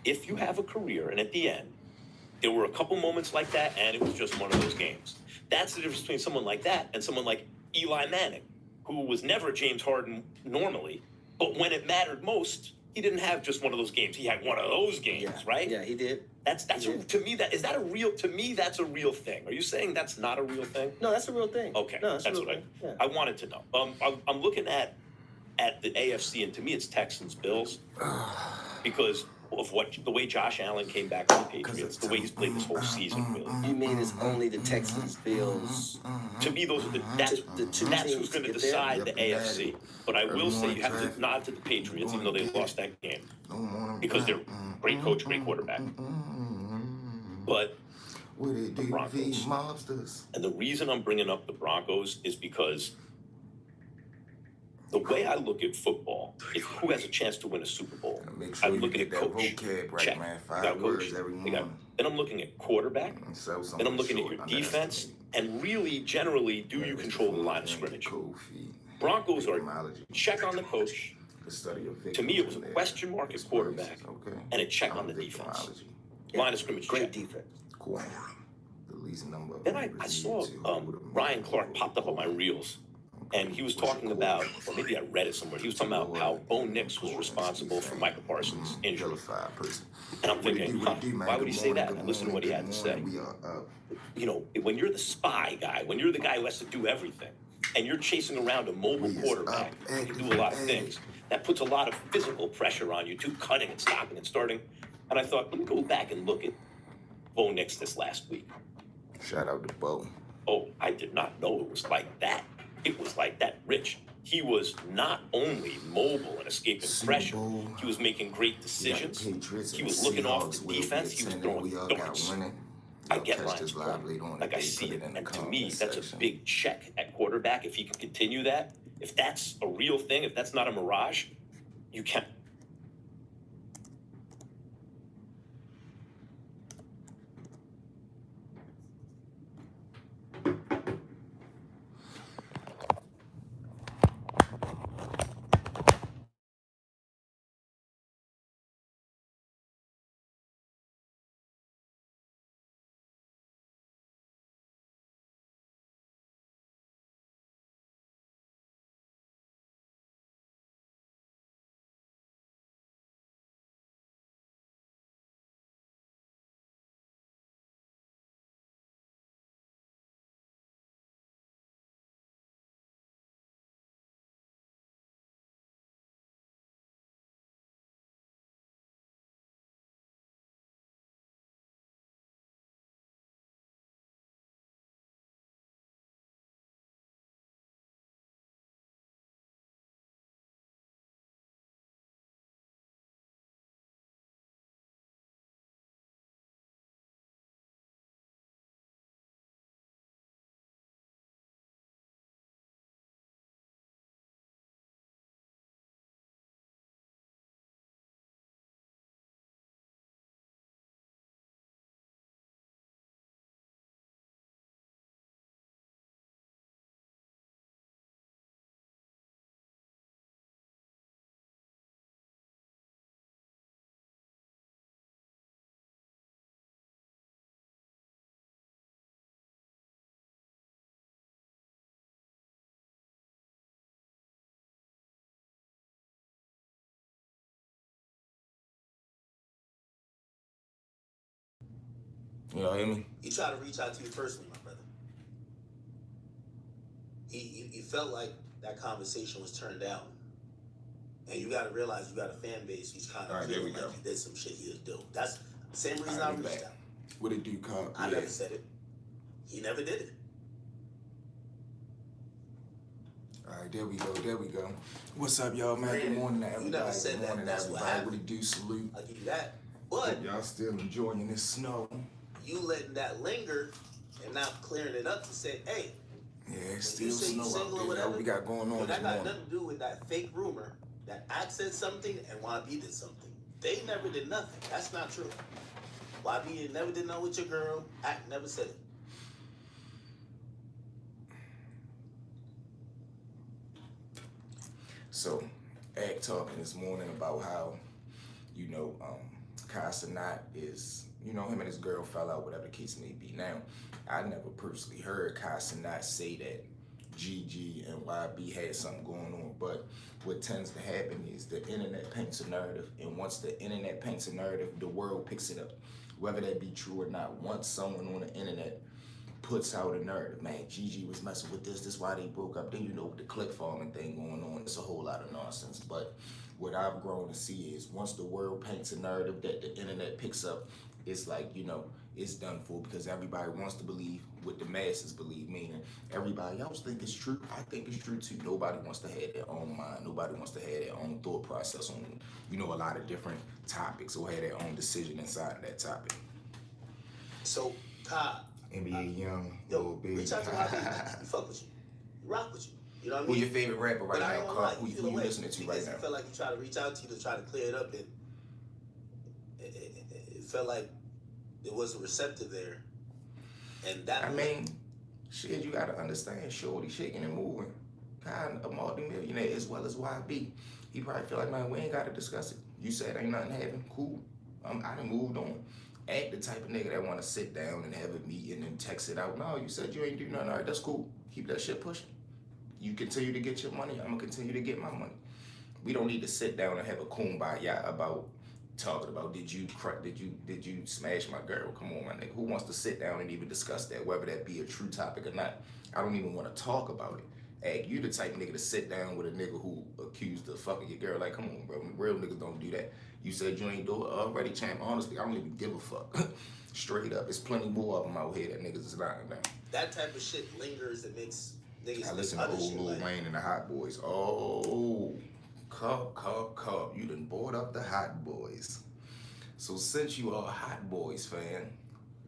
if you have a career and at the end, there were a couple moments like that and it was just one of those games. That's the difference between someone like that and someone like Eli Manning, who was never James Harden normally, but when it mattered most, he didn't have just one of those games. He had one of those games, right? Yeah, he did. That's to me that is that a real to me that's a real thing. Are you saying that's not a real thing? No, that's a real thing. Okay, no, that's what yeah. I wanted to know. I'm looking at the AFC, and to me it's Texans Bills because of the way Josh Allen came back from the Patriots, the way he's played this whole season. Really, You mean it's only the Texans, Bills? to me, those are that's who's going to decide the AFC. But I will say you have to nod to the Patriots, even though they lost that game, because they're great coach, great quarterback. But the Broncos, and the reason I'm bringing up the Broncos is because the way I look at football is who has a chance to win a Super Bowl. Sure I'm looking at coach. Right, check. Man. Got coach. Then I'm looking at quarterback. Then I'm looking at your defense. And really, generally, do you control the line of scrimmage? Broncos are check on the coach. To me, it was a question mark at quarterback and a check on the defense. Line of scrimmage. Great defense. Cool. Then I saw Ryan Clark popped up on my reels. And he was talking about, or maybe I read it somewhere, he was talking about how Bo Nix was responsible for Michael Parsons' injury. And I'm thinking, why would he say that? And listen to what he had to say. You know, when you're the spy guy, when you're the guy who has to do everything, and you're chasing around a mobile quarterback who can do a lot of things, that puts a lot of physical pressure on you, too, cutting and stopping and starting. And I thought, let me go back and look at Bo Nix this last week. Shout out to Bo. Oh, I did not know it was like that. It was like that, Rich. He was not only mobile and escaping pressure, he was making great decisions. He was looking off the defense. He was throwing darts. I get Ryan's point. Like I see it. And to me, that's a big check at quarterback. If he can continue that, if that's a real thing, if that's not a mirage, you can't. You know what I mean? He tried to reach out to you personally, my brother. He felt like that conversation was turned down. And you got to realize you got a fan base who's kind of feeling like you did some shit he was doing. That's the same reason I reached out. What did you call? I never said it. He never did it. All right, there we go. There we go. What's up, y'all, man? Good morning to everybody. You never said that. That's what happened. What do? Salute. I'll give you that. But y'all still enjoying this snow. You letting that linger and not clearing it up to say, hey, yeah, it's still snow out there. Whatever we got going on. That got nothing to do with that fake rumor that Act said something and YB did something. They never did nothing. That's not true. YB never did nothing with your girl. Act never said it. So, Act talking this morning about how, Kai Cenat is, you know, him and his girl fell out, whatever the case may be. Now, I never personally heard Kai Cenat say that Gigi and YB had something going on, but what tends to happen is the internet paints a narrative, and once the internet paints a narrative, the world picks it up. Whether that be true or not, once someone on the internet puts out a narrative, man, Gigi was messing with this why they broke up, then you know the click farming thing going on, it's a whole lot of nonsense. But what I've grown to see is once the world paints a narrative that the internet picks up, it's like, you know, it's done for, because everybody wants to believe what the masses believe, meaning everybody else think it's true. I think it's true too. Nobody wants to have their own mind. Nobody wants to have their own thought process on, you know, a lot of different topics, or have their own decision inside of that topic. So, Kai, NBA Young, yo, little big. reach out to my people. You fuck with you. You rock with you. You know what I mean? Who your favorite rapper right But I now, ain't gonna Carl? lie, Who feel you away listening to right because now? It felt like he tried to reach out to you to try to clear it up, and it felt like it wasn't receptive there. And that I mean, shit, you gotta understand, Shorty shaking and moving, kind of a multi-millionaire as well as YB. He probably feel like, man, we ain't gotta discuss it. You said ain't nothing happening, cool. I done moved on. Ain't the type of nigga that wanna sit down and have a meeting and text it out. No, you said you ain't do nothing. All right, that's cool. Keep that shit pushing. You continue to get your money, I'm gonna continue to get my money. We don't need to sit down and have a kumbaya about talking about did you smash my girl? Come on, my nigga. Who wants to sit down and even discuss that, whether that be a true topic or not? I don't even want to talk about it. Ag, you the type of nigga to sit down with a nigga who accused of fucking your girl. Like, come on, bro. Real niggas don't do that. You said you ain't do it already, champ. Honestly, I don't even give a fuck. Straight up. There's plenty more of them out here that niggas is lying down. that type of shit lingers and makes niggas I listen to other old shit Lil like, Wayne and the Hot Boys. Oh, cup. You done bought up the Hot Boys. So since you are a Hot Boys fan,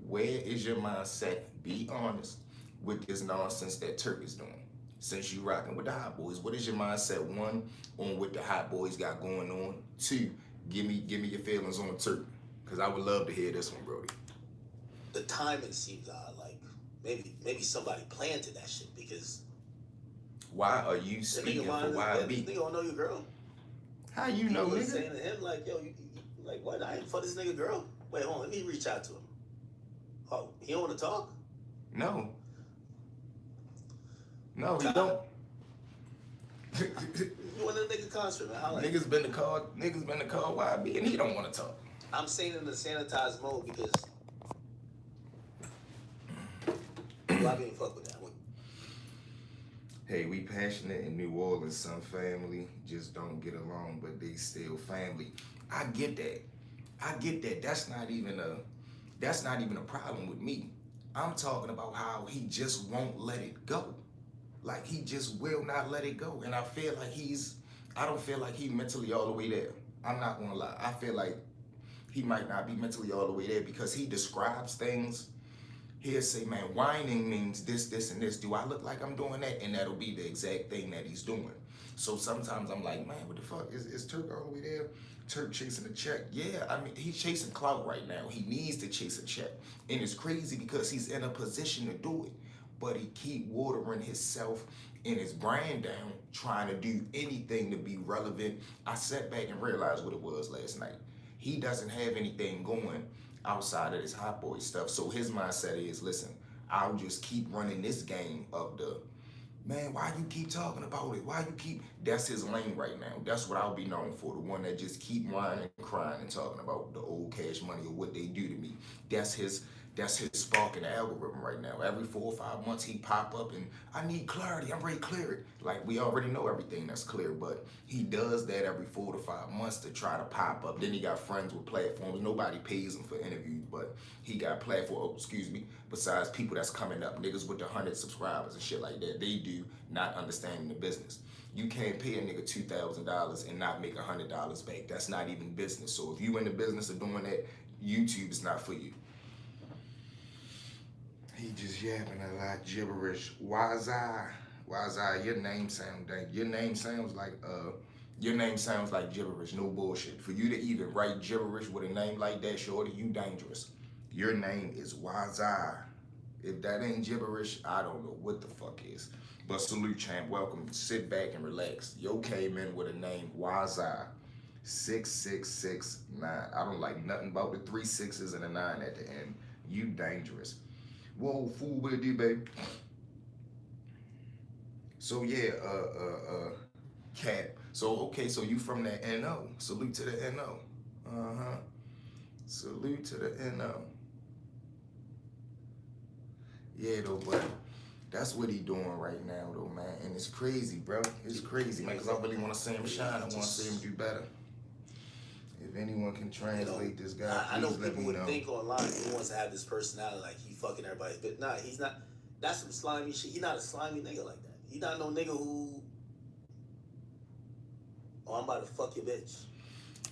where is your mindset? Be honest with this nonsense that Turk is doing. Since you rocking with the Hot Boys, what is your mindset? One, on what the Hot Boys got going on. Two, give me your feelings on Turk, because I would love to hear this one, Brody. the timing seems odd. Like maybe somebody planted that shit because Why are you the speaking nigga for mind YB? nigga don't know your girl. How you know, He was nigga? saying to him like, yo, you like what? I ain't fuck this nigga girl. Wait, hold on, let me reach out to him. Oh, he don't want to talk? No, he God. don't. You want a nigga concert, man? How like, Niggas been to call YB and he don't want to talk. I'm saying in the sanitized mode because I didn't fuck with that one. Hey, we passionate in New Orleans. Some family just don't get along, but they still family. I get that. That's not even a problem with me. I'm talking about how he just won't let it go. Like, he just will not let it go. And I feel like I don't feel like he mentally all the way there. I'm not gonna lie. I feel like he might not be mentally all the way there because he describes things. He'll say, man, whining means this, and this. Do I look like I'm doing that? And that'll be the exact thing that he's doing. So sometimes I'm like, man, what the fuck? Is Turk all the way there? Turk chasing a check? Yeah, I mean, he's chasing clout right now. He needs to chase a check. And it's crazy because he's in a position to do it. But he keep watering himself and his brand down, trying to do anything to be relevant. I sat back and realized what it was last night. He doesn't have anything going outside of this Hot Boy stuff. So his mindset is, listen, I'll just keep running this game of the, man, why you keep talking about it? Why you keep, that's his lane right now. That's what I'll be known for, the one that just keep whining and crying and talking about the old Cash Money or what they do to me. That's his spark in the algorithm right now. Every 4 or 5 months he pop up and I need clarity, I'm ready to clear it. Like, we already know everything that's clear, but he does that every 4 to 5 months to try to pop up. Then he got friends with platforms. Nobody pays him for interviews, but he got besides people that's coming up, niggas with 100 subscribers and shit like that. They do, not understanding the business. You can't pay a nigga $2,000 and not make $100 back. That's not even business. So if you in the business of doing that, YouTube is not for you. He just yapping a lot gibberish. Wazai, your name sounds like gibberish. No bullshit. For you to even write gibberish with a name like that, shorty, you dangerous. Your name is Wazai. If that ain't gibberish, I don't know what the fuck is. But salute, champ. Welcome. Sit back and relax. Yo came in with a name, Wazai. 6669. I don't like nothing about the 3 6s and a 9 at the end. You dangerous. Whoa, fool with you, baby. So yeah, Cap. So okay, so you from that NO. Salute to the NO. Uh-huh. Salute to the NO. Yeah, though, but that's what he doing right now, though, man. And it's crazy, bro. It's crazy, man, because I really want to see him shine. I want to see him do better. If anyone can translate this guy, I know please let people me would know. think online he wants to have this personality like he fucking everybody, but nah, he's not. That's some slimy shit. He's not a slimy nigga like that. He not no nigga who. Oh, I'm about to fuck your bitch.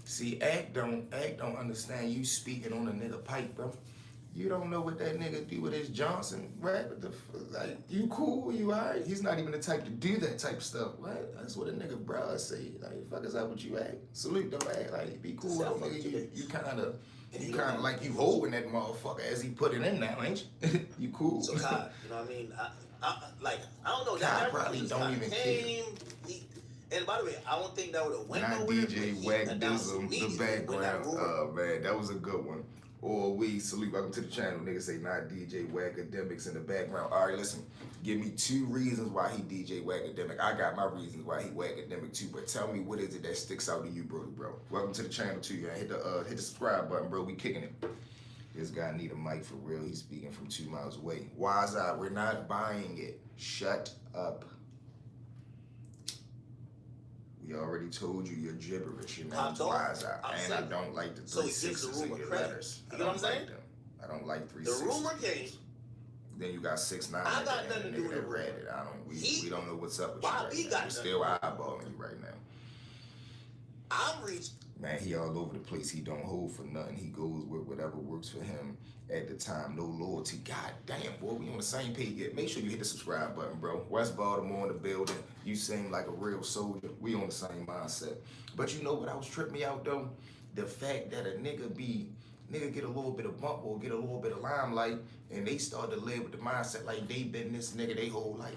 See, Act don't understand you speaking on a nigga pipe, bro. You don't know what that nigga do with his Johnson, right? Like, you cool, you alright? He's not even the type to do that type of stuff, right? That's what a nigga bruh say. Like, fuck is up with you, Act? Salute, don't act like, be cool with that nigga. You kinda like you holding that motherfucker as he put it in now, ain't you? You cool. So Kai, you know what I mean? I don't know. Kai That probably don't even care. And by the way, I don't think that would have went Not nowhere. DJ Wackdism, the background. Oh man, that was a good one. Or we salute, welcome to the channel. Niggas say not DJ Wackademics in the background. All right, listen, give me 2 reasons why he DJ Wackademic. I got my reasons why he Wackademic too, but tell me what is it that sticks out to you, bro? Welcome to the channel too, y'all. Hit the subscribe button, bro. We kicking it. This guy need a mic for real. He's speaking from 2 miles away. Wise out, we're not buying it. Shut up. We already told you you're gibberish. Your name's Wise Out. And I don't like the 3 6s in your letters. You know what I'm saying? I don't like 3 The 6s. rumor came. Then you got 6 9. I got nothing to do with the rumor. We don't know what's up with Bobby you right got now. We're still eyeballing you right now. I'm reaching. Man, he all over the place. He don't hold for nothing. He goes with whatever works for him at the time. No loyalty. God damn, boy, we on the same page. Make sure you hit the subscribe button, bro. West Baltimore in the building. You seem like a real soldier. We on the same mindset. But you know what else tripped me out, though? The fact that a nigga get a little bit of bump or get a little bit of limelight, and they start to live with the mindset like they been this nigga their whole life.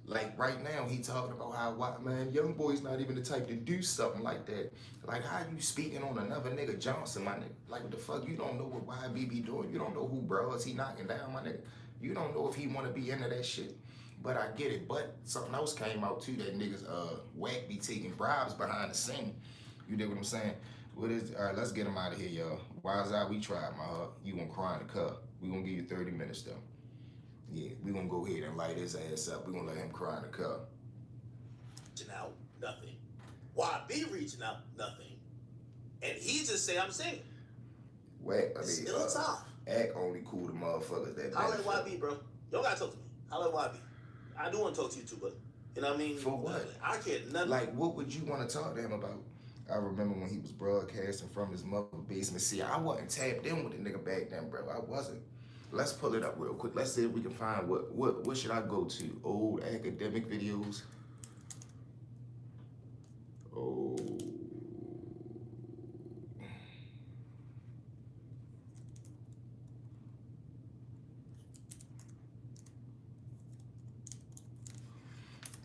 Like right now, he talking about how, man, young boy's not even the type to do something like that. Like, how you speaking on another nigga Johnson, my nigga? Like, what the fuck? You don't know what YB be doing. You don't know who bros he knocking down, my nigga. You don't know if he want to be into that shit. But I get it. But something else came out, too, that niggas Wack be taking bribes behind the scene. You dig what I'm saying? All right, let's get him out of here, y'all. Wise out, we tried, my heart. You gonna cry in the cup. We gonna give you 30 minutes, though. Yeah, we gonna go ahead and light his ass up. We gonna let him cry in the cup. Reaching out, nothing. YB reaching out, nothing. And he just say, I'm saying. Wack, Still top. Act only cool to motherfuckers that Holla at YB, bro. Y'all gotta talk to me. Holla at YB. I do want to talk to you too, but you know what I mean? For what? I care nothing. Like, what would you want to talk to him about? I remember when he was broadcasting from his mother's basement. See, I wasn't tapped in with the nigga back then, bro. I wasn't. Let's pull it up real quick. Let's see if we can find what should I go to? Old academic videos. Oh.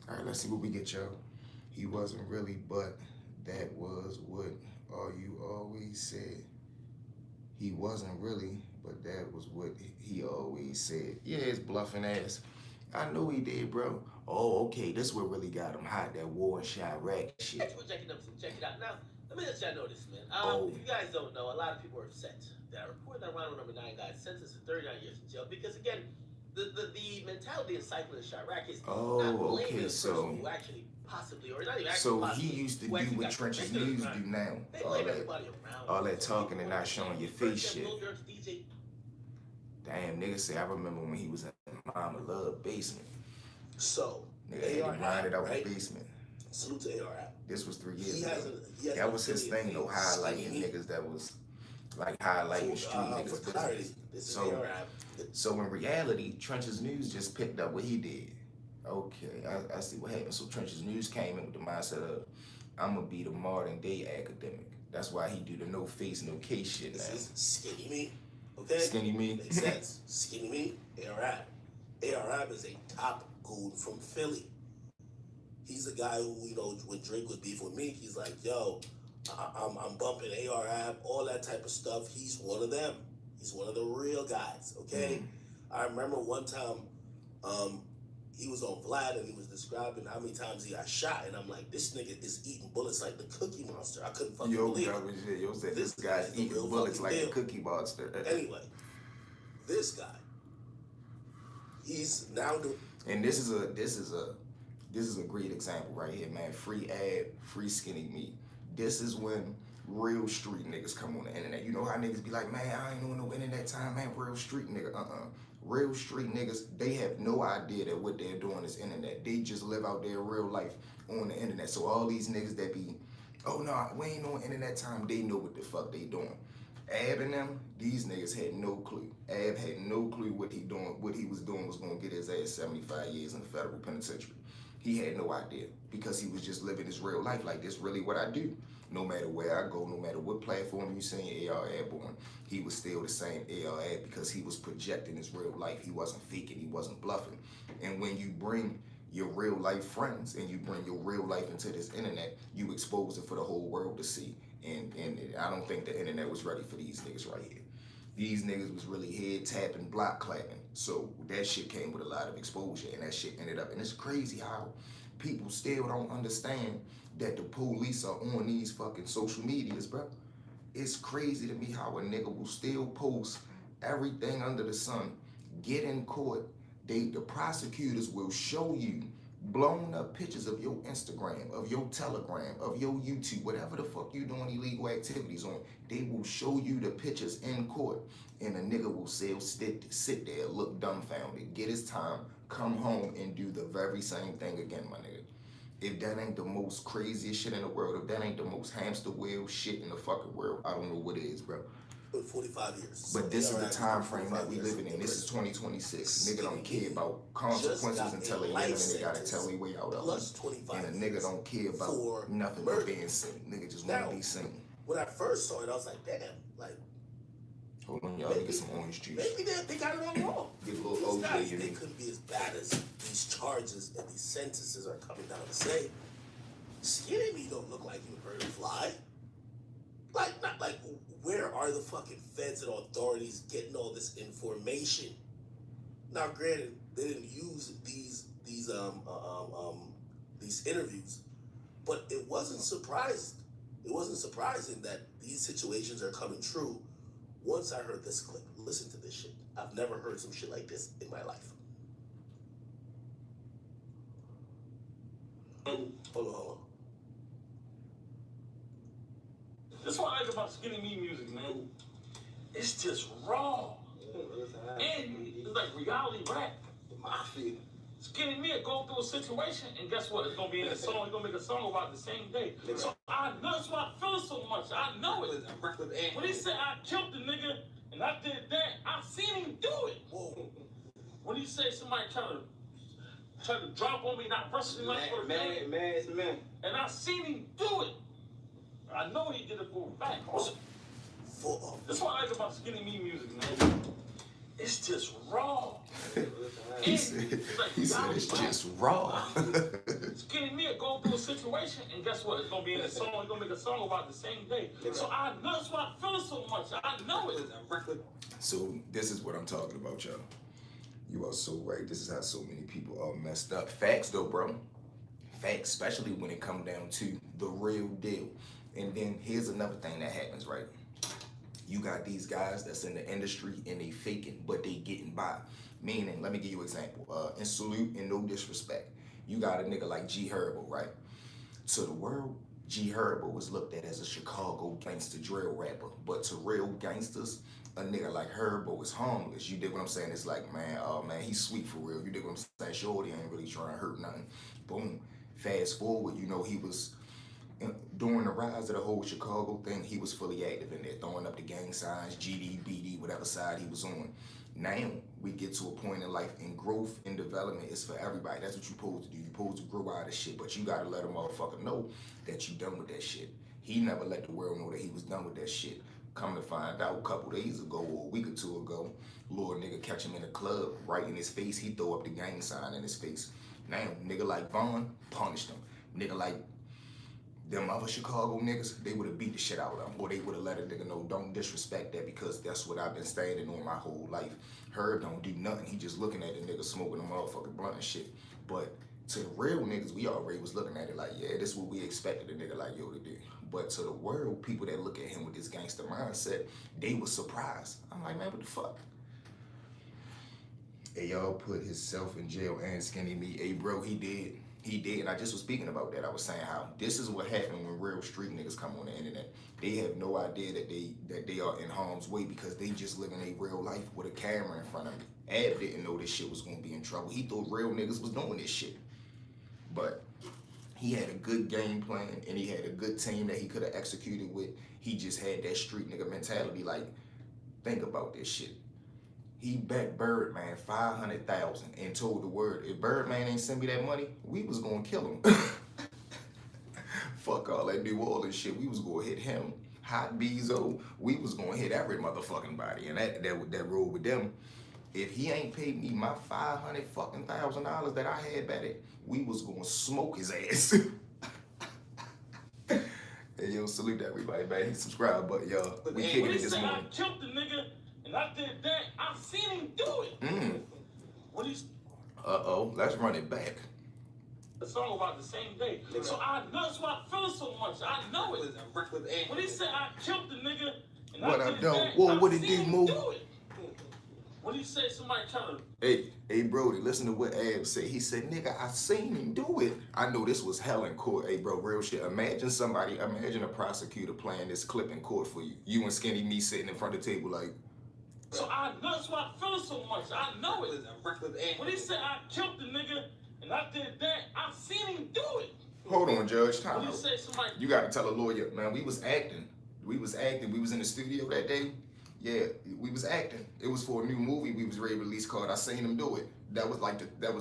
All right, let's see what we get, y'all. He wasn't really, but that was what you always said. He wasn't really, but that was what he always said. Yeah, his bluffing ass. I know he did, bro. Oh, okay, this what really got him hot, that war in Chirac shit. Thanks for checking it out. Now, let me let y'all know this, man. If you guys don't know, a lot of people are upset that report that Ronald No. 9 got sentenced to 39 years in jail because, again, the mentality and cycle in Chirac is not blaming the person who actually possibly, or not even actually so possibly, he used to do what Trenches News do now. They blame everybody around. All that talking and not showing your face shit. DJ. Damn, nigga say I remember when he was in Mama Love basement. So, Nigga had to grind it out the basement. Salute to AR. This was 3 years ago. That was his thing, though, highlighting niggas that was like highlighting street niggas business. So in reality, Trenches News just picked up what he did. Okay, I see what happened. So Trenches News came in with the mindset of, I'm gonna be the modern day academic. That's why he do the no face, no case shit now. This is Skinny Me, okay? Skinny Me? Makes sense. Skinny Me, AR. AR is a top goon from Philly. He's the guy who, you know, when Drake was beef with Meek, he's like, yo, I'm bumping ARAB, all that type of stuff. He's one of them. He's one of the real guys, okay? I remember one time, he was on Vlad and he was describing how many times he got shot, and I'm like, this nigga is eating bullets like the Cookie Monster. I couldn't fucking believe it. Yo said this guy's eating bullets like the Cookie Monster. Anyway, this guy, he's now doing. And this is a great example right here, man. Free ad, free skinny meat. This is when real street niggas come on the internet. You know how niggas be like, man, I ain't on no internet time, man. Real street nigga, Real street niggas, they have no idea that what they're doing is internet. They just live out their real life on the internet. So all these niggas that be, oh no, we ain't on internet time, they know what the fuck they doing. Ab and them, these niggas had no clue. Ab had no clue what he was doing was gonna get his ass 75 years in the federal penitentiary. He had no idea because he was just living his real life like this really what I do. No matter where I go, no matter what platform you see AR Airborne, he was still the same AR Ad because he was projecting his real life. He wasn't faking, he wasn't bluffing. And when you bring your real life friends and you bring your real life into this internet, you expose it for the whole world to see. And I don't think the internet was ready for these niggas right here. These niggas was really head tapping, block clapping. So that shit came with a lot of exposure and that shit ended up. And it's crazy how people still don't understand that the police are on these fucking social medias, bro. It's crazy to me how a nigga will still post everything under the sun, get in court. The prosecutors will show you blown up pictures of your Instagram, of your Telegram, of your YouTube, whatever the fuck you doing illegal activities on. They will show you the pictures in court, and a nigga will still sit there, look dumbfounded, get his time, come home, and do the very same thing again, my nigga. If that ain't the most craziest shit in the world, if that ain't the most hamster wheel shit in the fucking world, I don't know what it is, bro. 45 years. But this is the time frame that we living in. This is 2026. Nigga don't care about consequences until they live, and they gotta tell me way out of it. And a nigga don't care about nothing but being seen. Nigga just wanna be seen. When I first saw it, I was like, damn, like. Hold on, y'all, get some orange juice. Maybe they got it all wrong. Get a little These OJ guys, in they me. couldn't be as bad as these charges and these sentences are coming down to say. Skinny me don't look like you heard a fly. Like, not like, where are the fucking feds and authorities getting all this information? Now, granted, they didn't use these interviews, but it wasn't surprising. It wasn't surprising that these situations are coming true. Once I heard this clip, listen to this shit. I've never heard some shit like this in my life. Hold on. That's what I like about Skinny Me music, man. It's just raw. And it's like reality rap. Mafia. Skinny Me go through a situation, and guess what? It's gonna be in a song. He's gonna make a song about the same day. So I know that's why I feel so much. I know it. When he said I killed the nigga and I did that, I seen him do it. Whoa. When he said somebody try to drop on me, not wrestling like for a man, and I seen him do it. I know he did it for a fact. That's what I like about Skinny Me music, man. It's just raw. He said it's just raw. Skinny Me go through a situation, and guess what? It's gonna be in a song. He's gonna make a song about the same day. So I know that's why I feel so much. I know it. So this is what I'm talking about, y'all. You are so right. This is how so many people are messed up. Facts though, bro. Facts, especially when it comes down to the real deal. And then here's another thing that happens, right? You got these guys that's in the industry and they faking, but they getting by. Meaning, let me give you an example. In salute and no disrespect, you got a nigga like G Herbo, right? To the world, G Herbo was looked at as a Chicago gangster drill rapper. But to real gangsters, a nigga like Herbo is harmless. You dig what I'm saying? It's like, man, oh man, he's sweet for real. You dig what I'm saying? Shorty ain't really trying to hurt nothing. Boom. Fast forward, you know, he was during the rise of the whole Chicago thing, he was fully active in there, throwing up the gang signs, GD, BD, whatever side he was on. Now, we get to a point in life, and growth and development is for everybody. That's what you're supposed to do. You're supposed to grow out of shit, but you gotta let a motherfucker know that you done with that shit. He never let the world know that he was done with that shit. Come to find out, a couple days ago or a week or two ago, little nigga catch him in a club, right in his face, he throw up the gang sign in his face. Now, nigga like Vaughn punished him. Nigga like them other Chicago niggas, they would have beat the shit out of them, or they would have let a nigga know, don't disrespect that, because that's what I've been standing on my whole life. Herb don't do nothing. He just looking at the nigga smoking a motherfucking blunt and shit. But to the real niggas, we already was looking at it like, yeah, this is what we expected a nigga like Yo to do. But to the world, people that look at him with this gangster mindset, they was surprised. I'm like, man, what the fuck? Hey, y'all put himself in jail and Skinny Me. Hey, bro, he did. He did, and I just was speaking about that. I was saying how this is what happened when real street niggas come on the internet. They have no idea that they are in harm's way because they just living a real life with a camera in front of them. Ab didn't know this shit was gonna be in trouble. He thought real niggas was doing this shit. But he had a good game plan and he had a good team that he could have executed with. He just had that street nigga mentality. Like, think about this shit. He bet Birdman $500,000 and told the word, if Birdman ain't send me that money, we was gonna kill him. Fuck all that New Orleans shit. We was gonna hit him. Hot Bezo, we was gonna hit every motherfucking body. And that rolled with them. If he ain't paid me my $500,000 that I had betted, we was gonna smoke his ass. Hey, yo, salute to everybody, man. Hit subscribe button, y'all. We kicking it this morning. I killed the nigga. And I did that. I seen him do it. What he's let's run it back. a song about the same day. So that's why I feel so much. I know it. When he said I killed the nigga, and what I I did done? that, Whoa, I what it seen did, him Moo? do it. When he said somebody trying to Hey, Brody, listen to what Ab said. He said, nigga, I seen him do it. I know this was hell in court. Hey, bro, real shit. Imagine a prosecutor playing this clip in court for you. You and Skinny Me sitting in front of the table like, so that's why I feel so much. I know it. When he said I killed the nigga and I did that, I seen him do it. hold on, Judge, time When he out. said somebody You gotta tell a lawyer, man, we was acting. We was in the studio that day. Yeah, we was acting. It was for a new movie we was ready to release called I Seen Him Do It. That was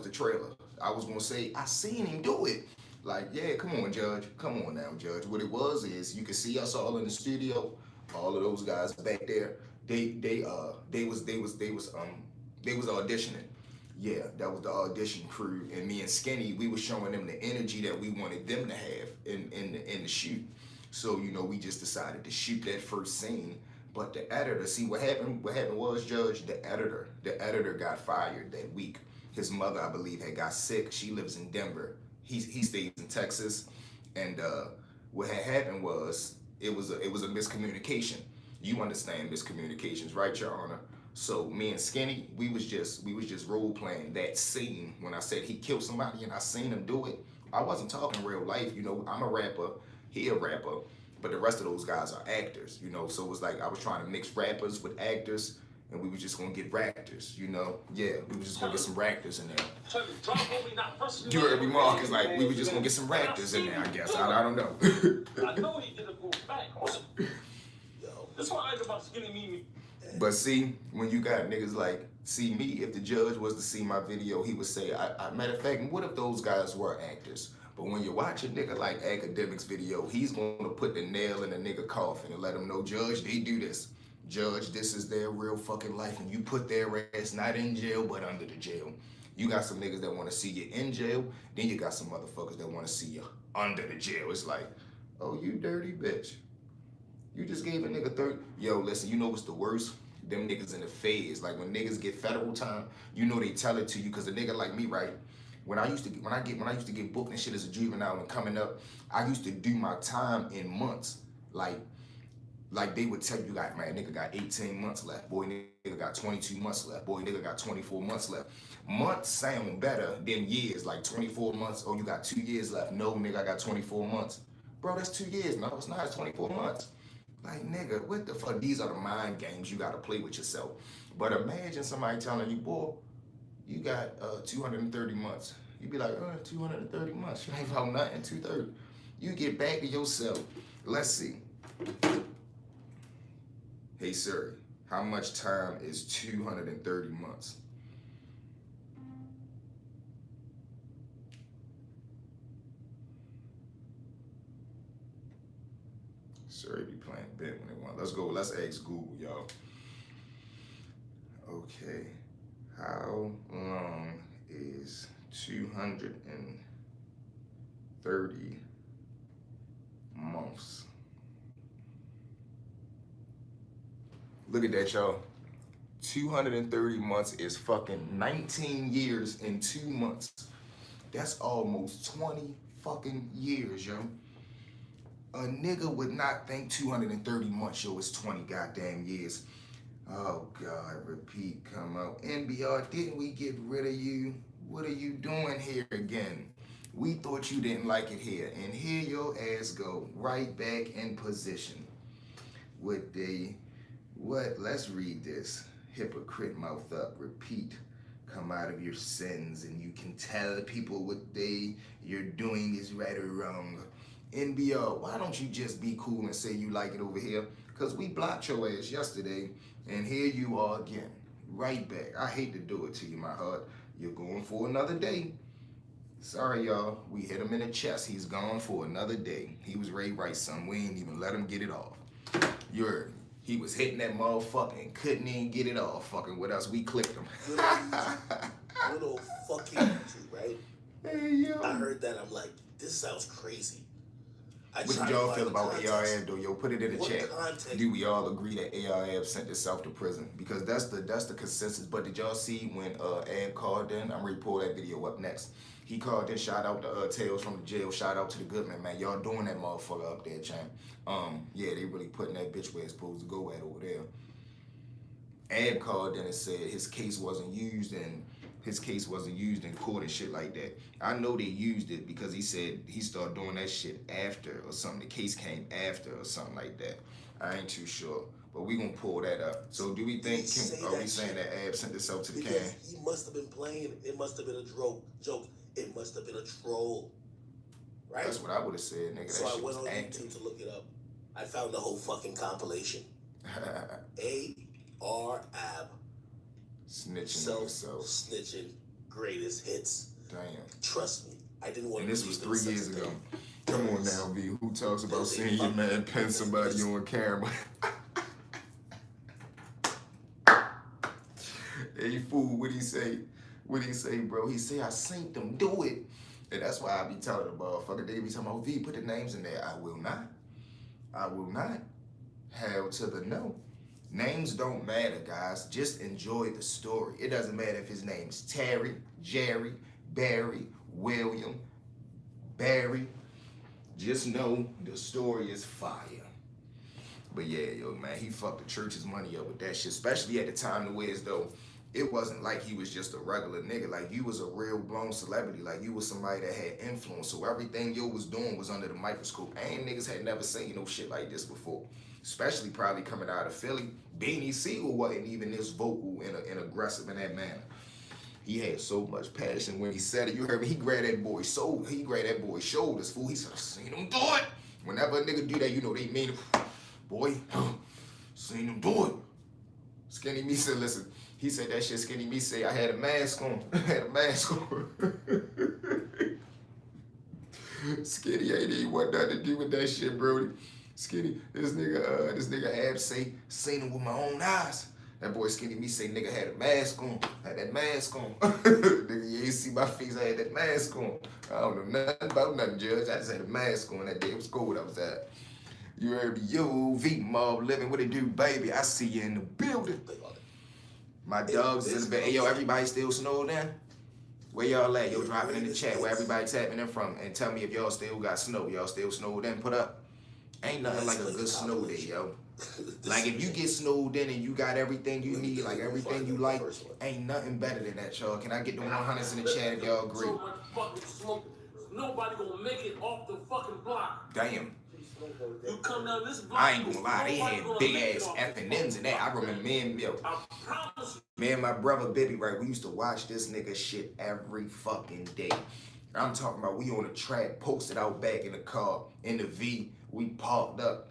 the trailer. I was gonna say, I seen him do it. Like, yeah, come on, Judge. Come on now, Judge. What it was is you could see us all in the studio, all of those guys back there. They was auditioning. Yeah, that was the audition crew, and me and Skinny, we was showing them the energy that we wanted them to have in the shoot. So, you know, we just decided to shoot that first scene. But the editor, see what happened was, Judge, the editor got fired that week. His mother, I believe, had got sick. She lives in Denver. He stays in Texas. And what had happened was it was a miscommunication. You understand miscommunications, right, Your Honor? So me and Skinny, we was just role playing that scene when I said he killed somebody and I seen him do it. I wasn't talking real life, you know. I'm a rapper, he a rapper, but the rest of those guys are actors, you know. So it was like I was trying to mix rappers with actors, and we was just gonna get raptors, you know. Yeah, we was just gonna get some raptors in there. trying to drop on me, not personally. You heard me, Mark. It's like we was just gonna get some raptors in there, I guess. I don't know. I know he did it for a fact. That's what I like about Skinny Me. But see, when you got niggas like, see me, if the judge was to see my video, he would say, matter of fact, what if those guys were actors? But when you watch a nigga like Academics video, he's gonna put the nail in the nigga coffin and let him know, Judge, they do this. Judge, this is their real fucking life, and you put their ass not in jail, but under the jail. You got some niggas that wanna see you in jail, then you got some motherfuckers that wanna see you under the jail. It's like, oh, you dirty bitch. You just gave a nigga 30. Yo, listen, you know what's the worst? Them niggas in the feds. Like when niggas get federal time, you know they tell it to you, cause a nigga like me, right? When I used to get booked and shit as a juvenile and coming up, I used to do my time in months. Like they would tell you, like, man, nigga got 18 months left. Boy, nigga got 22 months left. Boy, nigga got 24 months left. Months sound better than years. Like 24 months, oh, you got 2 years left. No, nigga, I got 24 months. Bro, that's 2 years. No, it's not. It's 24 months. Like, nigga, what the fuck? These are the mind games you gotta play with yourself. But imagine somebody telling you, boy, you got 230 months. You be like, 230 months. You ain't about nothing, 230. You get back to yourself. Let's see. Hey, sir, how much time is 230 months? Sir, he be playing bit when they want. Let's go. Let's ask Google, y'all. Okay. How long is 230 months. Look at that, y'all. 230 months is fucking 19 years and 2 months. That's almost 20 fucking years, yo. A nigga would not think 230 months, yo, is 20 goddamn years. Oh, God, repeat, come out. NBR, didn't we get rid of you? What are you doing here again? We thought you didn't like it here. And here your ass go, right back in position. What? Let's read this. Hypocrite mouth up, repeat. Come out of your sins and you can tell people what you're doing is right or wrong. NBR, why don't you just be cool and say you like it over here? Because we blocked your ass yesterday, and here you are again. Right back. I hate to do it to you, my heart. You're going for another day. Sorry, y'all. We hit him in the chest. He's gone for another day. He was Ray Rice, son. We ain't even let him get it off. You heard me. He was hitting that motherfucker and couldn't even get it off. Fucking with us. We clipped him. Good old fucking YouTube, right? Hey, yo. I heard that. I'm like, this sounds crazy. What did y'all feel about ARAB, though? Yo, put it in the chat. Context? Do we all agree that ARAB sent itself to prison? Because that's the consensus. But did y'all see when Ab called in? I'm ready to pull that video up next. He called in, shout out to Tales from the jail, shout out to the Goodman, man. Y'all doing that motherfucker up there, champ. Yeah, they really putting that bitch where it's supposed to go at over there. Ab called in and said his case wasn't used in court and shit like that. I know they used it because he said he started doing that shit after or something. The case came after or something like that. I ain't too sure. But we gonna pull that up. So do we think, are we saying that Ab sent himself to the can? He must have been playing. It must have been a joke. It must have been a troll. Right? That's what I would have said, nigga. So that I shit went was on acting. YouTube to look it up. I found the whole fucking compilation. ARAB. Snitching on yourself. Snitching greatest hits. Damn. Trust me, I didn't want And to. this was 3 years ago. Come on now, V. Who talks about seeing your man pin somebody on camera? Hey, fool, what'd he say? What'd he say, bro? He say, I seen them do it. And that's why I be telling the motherfucker, they be talking about, V, put the names in there. I will not. I will not. Hell to the no. Names don't matter, guys. Just enjoy the story. It doesn't matter if his name's Terry, Jerry, Barry, William, Barry. Just know the story is fire. But yeah, yo, man, he fucked the church's money up with that shit, especially at the time the way as though it wasn't like he was just a regular nigga. Like, you was a real blown celebrity. Like, you was somebody that had influence. So everything you was doing was under the microscope. And niggas had never seen no shit like this before. Especially probably coming out of Philly. Beanie Siegel wasn't even this vocal and aggressive in that manner. He had so much passion when he said it. You heard me? He grabbed that boy's shoulders, fool. He said, I seen him do it. Whenever a nigga do that, you know they mean it. Boy, seen him do it. Skinny Me said, listen, he said that shit. Skinny Me say, I had a mask on. I had a mask on. Skinny ain't even want nothing to do with that shit, Brody. Skinny, this nigga Ab say, seen him with my own eyes. That boy Skinny Me say, nigga had a mask on. Had that mask on. Nigga, you ain't see my face, I had that mask on. I don't know nothing about nothing, Judge. I just had a mask on that day. It was cold outside. You heard me, yo, V Mob living, what it do, baby? I see you in the building. My dogs is in the bed. Hey, yo, everybody still snowed in? Where y'all at? Yo, drop it in the chat where everybody tapping in from and tell me if y'all still got snow. Y'all still snowed in? Put up. Ain't nothing like a good snow day, yo. Like, if you get snowed in and you got everything you need, like everything you like, ain't nothing better than that, y'all. Can I get the 100s in the chat if y'all agree? So much fucking smoke, nobody gonna make it off the fucking block. Damn. You come down this block. I ain't gonna lie, they had big ass F&Ms in that. I remember me and my brother Bibby, right? We used to watch this nigga shit every fucking day. I'm talking about we on the track, posted out back in the car, in the V, we parked up,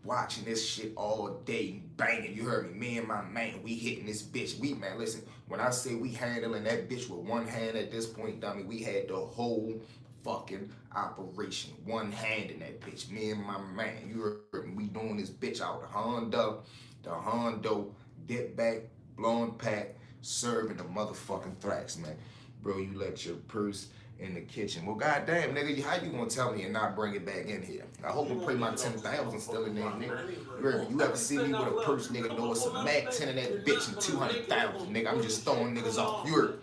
watching this shit all day, banging. You heard me? Me and my man, we hitting this bitch. Man, listen, when I say we handling that bitch with one hand at this point, dummy, we had the whole fucking operation. One hand in that bitch. Me and my man, you heard me? We doing this bitch out the Hondo, dip back, blowing pack, serving the motherfucking thrax, man. Bro, you let your purse in the kitchen. Well, goddamn, nigga, how you gonna tell me and not bring it back in here? I hope you pray my 10,000 still in there, nigga. You ever see me with a purse, nigga? Know it's a Mac 10 in that bitch and 200,000, nigga. I'm just throwing niggas off. You heard?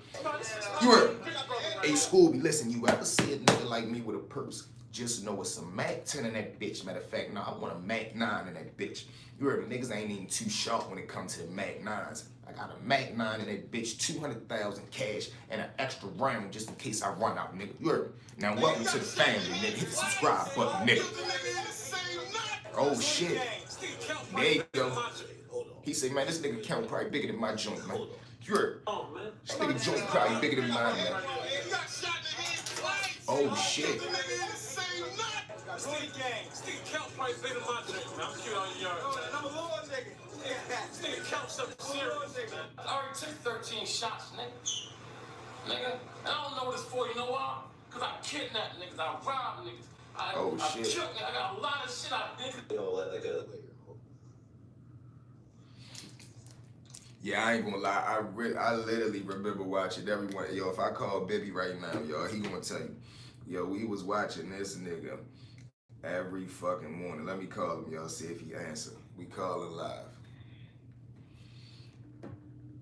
Hey, Scooby, listen, you ever see a nigga like me with a purse? Just know it's a Mac 10 in that bitch. Matter of fact, no, I want a Mac 9 in that bitch. You heard me? Niggas ain't even too sharp when it comes to the Mac 9s. I got a Mac 9 in that bitch, 200,000 cash, and an extra round just in case I run out, nigga. You heard me? Now, welcome to the family, nigga. Hit the subscribe button, nigga. Oh, shit. There you go. He said, man, this nigga count probably bigger than my joint, man. You heard me? This nigga joint probably bigger than mine, man. Oh, shit. Stick count probably bigger than my joint, man. I'm cute on your yard. Nigga count something serious. I already took 13 shots, nigga. Nigga, I don't know what it's for, you know why? Because I kidnapped niggas, I robbed niggas. I killed niggas, I got a lot of shit I did. Yeah, I ain't gonna lie. I literally remember watching everyone. Yo, if I call Bibby right now, y'all, he gonna tell you. Yo, we was watching this nigga every fucking morning. Let me call him, y'all, see if he answer. We calling live.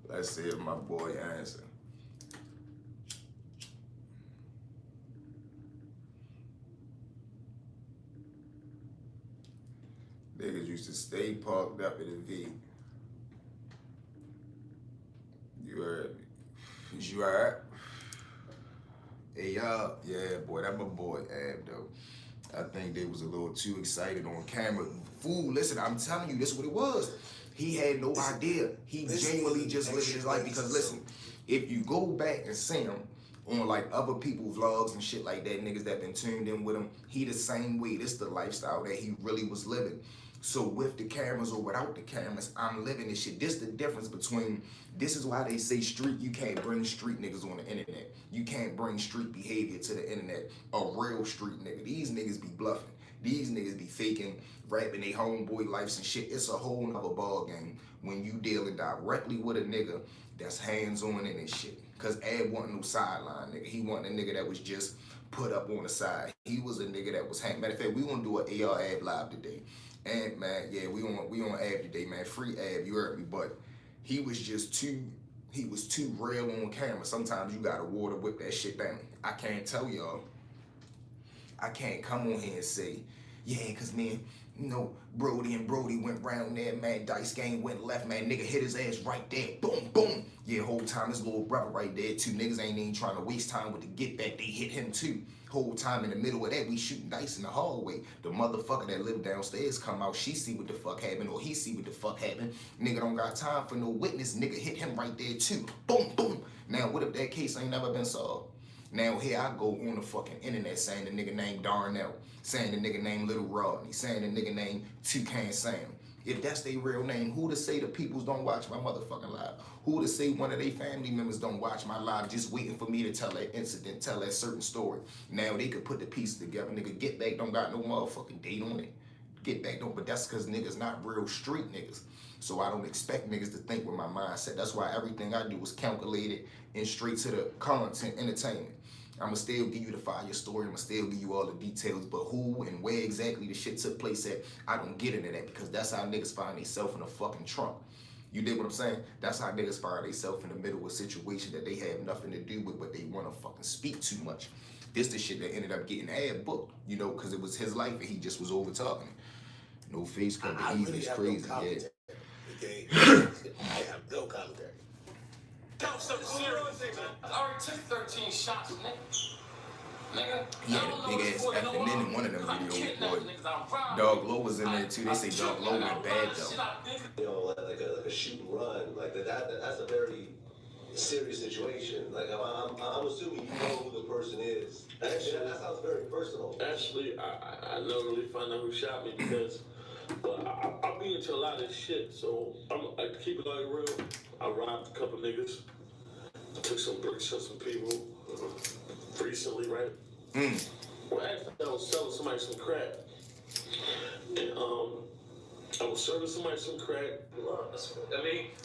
Let's see if my boy answer. Niggas used to stay parked up at the V. You heard me? Is you alright? Hey, y'all. Yeah, boy, that my boy, Ab, though. I think they was a little too excited on camera. Fool, listen, I'm telling you, this is what it was. He had no idea. He genuinely just lived his life because, listen, if you go back and see him on, like, other people's vlogs and shit like that, niggas that been tuned in with him, he the same way. This the lifestyle that he really was living. So with the cameras or without the cameras, I'm living this shit. This the difference between, this is why they say street, you can't bring street niggas on the internet. You can't bring street behavior to the internet. A real street nigga. These niggas be bluffing. These niggas be faking, rapping they homeboy lives and shit. It's a whole nother ball game when you dealing directly with a nigga that's hands-on in this shit. Cause Ab wasn't no sideline nigga. He wasn't a nigga that was just put up on the side. He was a nigga that was matter of fact, we gonna do an AR Ab live today. And man, yeah, we on Ab today, man. Free Ab, you heard me. But he was too real on camera. Sometimes you gotta water whip that shit down. I can't tell y'all. I can't come on here and say, yeah, cause man, you know, Brody went round there, man. Dice game went left, man. Nigga hit his ass right there. Boom, boom. Yeah, whole time his little brother right there too. Niggas ain't even trying to waste time with the get back. They hit him too. Whole time in the middle of that, we shooting dice in the hallway. The motherfucker that lived downstairs come out, she see what the fuck happened, or he see what the fuck happened. Nigga don't got time for no witness. Nigga hit him right there too. Boom, boom. Now, what if that case ain't never been solved? Now here I go on the fucking internet saying the nigga named Darnell, saying the nigga named Little Rodney, saying the nigga named Toucan Sam. If that's their real name, who to say the peoples don't watch my motherfucking live? Who to say one of their family members don't watch my live just waiting for me to tell that incident, tell that certain story? Now they could put the pieces together. Nigga, Get Back don't got no motherfucking date on it. Get Back don't, but that's because niggas not real street niggas. So I don't expect niggas to think with my mindset. That's why everything I do is calculated and straight to the content, entertainment. I'ma still give you the fire story, I'ma still give you all the details, but who and where exactly the shit took place at, I don't get into that because that's how niggas find themselves in a fucking trunk. You dig what I'm saying? That's how niggas find themselves in the middle of a situation that they have nothing to do with, but they wanna fucking speak too much. This the shit that ended up getting Ab booked, you know, because it was his life and he just was over talking. No face cover, Evil's crazy, yeah. I have no commentary. Count something serious, man. I already took 13 shots, nigga. He had a big ass effing in one of them videos, boy. Dog Low was in there too. They say Dog Low went bad though. You know, like a shoot and run, like that's a very serious situation. Like I'm assuming you know who the person is. Actually, that sounds very personal. Actually, I never really found out who shot me because I've been into a lot of shit, so I keep it like real. I robbed a couple niggas, took some bricks on some people recently, right? Well, actually, I was selling somebody some crack, and I was serving somebody some crack.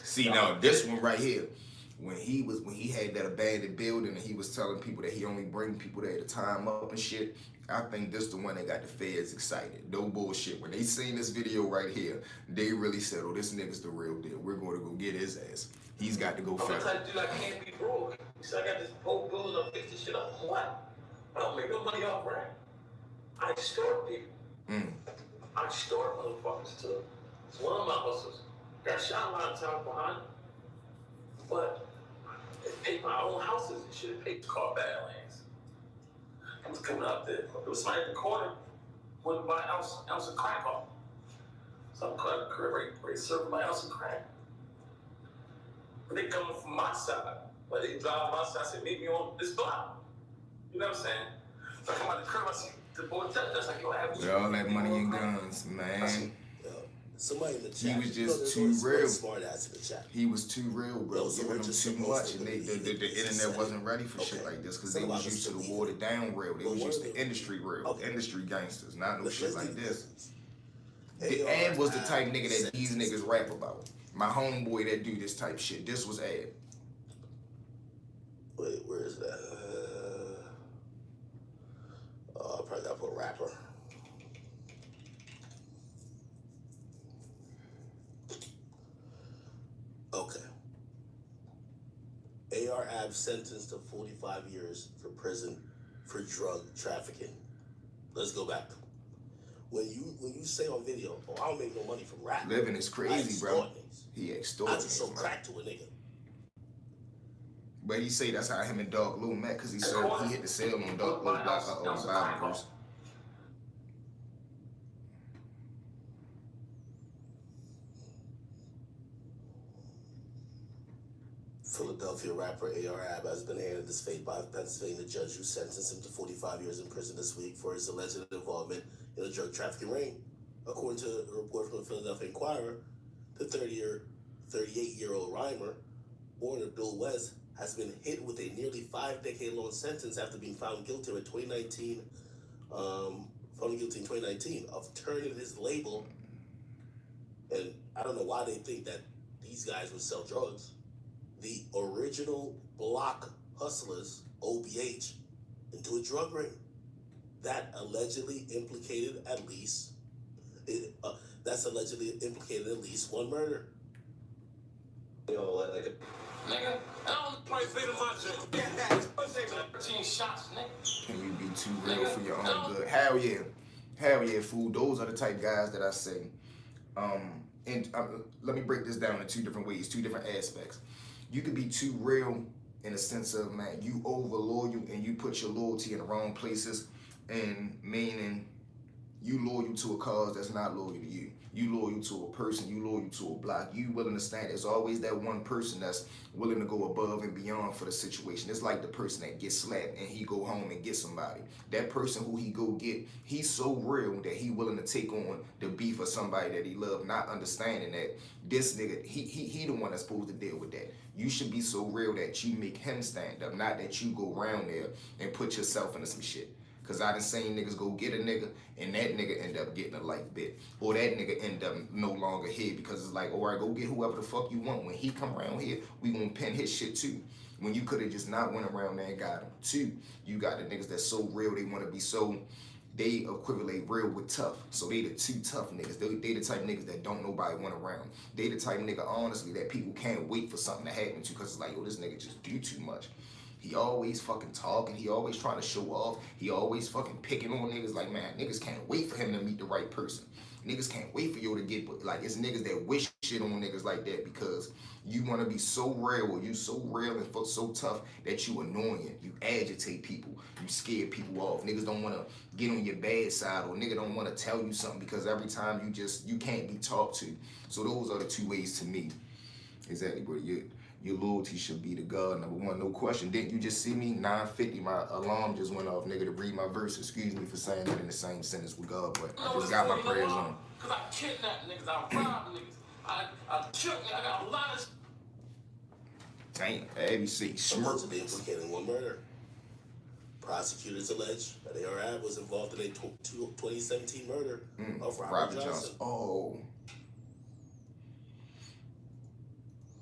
See now, this one right here, when he had that abandoned building and he was telling people that he only bring people there to time up and shit. I think this the one that got the feds excited. No bullshit. When they seen this video right here, they really said, "Oh, this nigga's the real deal. We're going to go get his ass. He's got to go I'm the federal." type of dude I can't be broke. So I got this whole building, I'm fix this shit up. What? I don't make no money off rap. I extort people. I extort motherfuckers too. It's one of my hustles. Got shot a lot of times behind it. But it paid my own houses and shit. It paid car Badlands. I was coming out there. It was somebody in the corner wanted to buy an ounce of crack off. So I'm cutting the crib, ready to serve my ounce of crack. But they coming from my side. But they drive my side, say, meet me on this block. You know what I'm saying? So I come out the crib, I see the boy that's like, yo, I have With all that money and guns, man. Somebody in the chat. He was just too real. Smart ass in the chat. He was too real, bro. Yo, so Giving we're them just too supposed much, to and believe the this is internet wasn't sad. ready for shit Okay. like this because Some they of was us used to the believe watered down real. They But was one used of to the- industry real, Okay. industry gangsters, not no Let's shit do like this. Hey, Ad was the type nigga that sentences. these niggas rap about. My homeboy that do this type shit. This was Ad. Wait, where is that? I probably gotta put rapper. Okay. AR Ab sentenced to 45 years for prison for drug trafficking. Let's go back. When you say on video, "Oh, I don't make no money from rap," Living is I crazy, bro. extort niggas. He I extorted just sold niggas, man. crack to a nigga. But he say that's how him and Dog Lil met, cause he hit the sale on Dog Lil Bible verse. Philadelphia rapper AR Ab has been handed his fate by a Pennsylvania judge who sentenced him to 45 years in prison this week for his alleged involvement in a drug trafficking ring. According to a report from the Philadelphia Inquirer, the 38-year-old rhymer, born in Bill West, has been hit with a nearly 5-decade-long sentence after being found guilty in 2019. Found guilty in 2019 of turning his label, and I don't know why they think that these guys would sell drugs. The original Block Hustlers, OBH, into a drug ring that allegedly implicated at least one murder. You know, like Nigga, I don't play fit in my joint. Yeah, 13 shots, nigga. Can you be too real for your own good? Hell yeah, fool. Those are the type guys that I say. And let me break this down in two different ways, two different aspects. You could be too real in the sense of, man, you over loyal and you put your loyalty in the wrong places, and meaning you loyal to a cause that's not loyal to you. You loyal to a person, you loyal to a block. You willing to stand. There's always that one person that's willing to go above and beyond for the situation. It's like the person that gets slapped and he go home and get somebody. That person who he go get, he's so real that he willing to take on the beef of somebody that he love, not understanding that this nigga, he the one that's supposed to deal with that. You should be so real that you make him stand up, not that you go around there and put yourself into some shit. Cause I done seen niggas go get a nigga and that nigga end up getting a life bit. Or that nigga end up no longer here because it's like, all right, go get whoever the fuck you want. When he come around here, we gonna pin his shit too. When you could have just not went around there and got him. Two, you got the niggas that's so real, they wanna be so, they equivalent real with tough. So they the two tough niggas. They the type niggas that don't nobody want around. They the type nigga, honestly, that people can't wait for something to happen to because it's like, yo, this nigga just do too much. He always fucking talking. He always trying to show off. He always fucking picking on niggas. Like, man, niggas can't wait for him to meet the right person. Niggas can't wait for you to get, like, it's niggas that wish shit on niggas like that because you want to be so real, or you so real and so tough that you annoying. You agitate people. You scare people off. Niggas don't want to get on your bad side, or nigga don't want to tell you something because every time you can't be talked to. So those are the two ways to me. Exactly, bro. Your loyalty should be to God, number one, no question. Didn't you just see me? 9:50, my alarm just went off, nigga, to read my verse. Excuse me for saying that in the same sentence with God, but I just got my prayers on. Cause I kidnap niggas, I rob niggas, I kill niggas, I got a lot of. Damn, ABC, smirk. Supposedly implicated in one murder. Prosecutors allege that AR Ab was involved in a 2017 murder of Robert Johnson. Oh.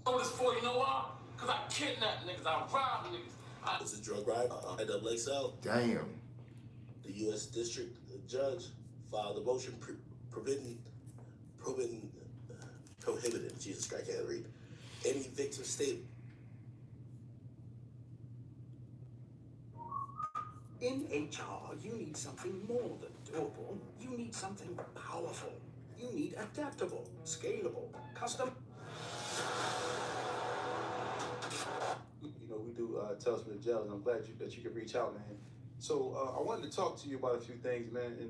What is for? You know why? Cause Cause I kidnap niggas, I rob niggas. It's a drug ride. IXL. Damn. The U.S. District Judge filed a motion prohibiting, Jesus Christ, I can't read, any victim state. In HR, you need something more than doable. You need something powerful. You need adaptable, scalable, custom. You know, we do Tales from the Jail, and I'm glad that you could reach out, man. So I wanted to talk to you about a few things, man. And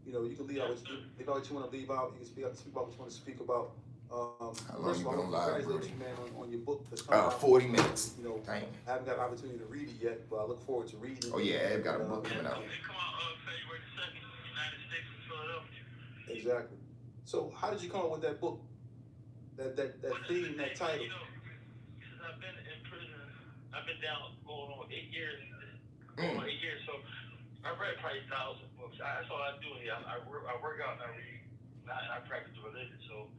you know, you can leave out what you want to leave out. You can speak about what you want to speak about. How long you been on live, Brody? Man, on your book that's coming out. 40 minutes. You know, Damn. I haven't got an opportunity to read it yet, but I look forward to reading it. Oh yeah, Ab got a book coming out. It come out February 2nd, United States of Philadelphia. Exactly. So how did you come up with that book? That theme, that title? You know, since I've been in prison, I've been down going on 8 years. Going on 8 years, so I read probably 1,000 books. That's all I do here. I work out and I read. And I practice religion. So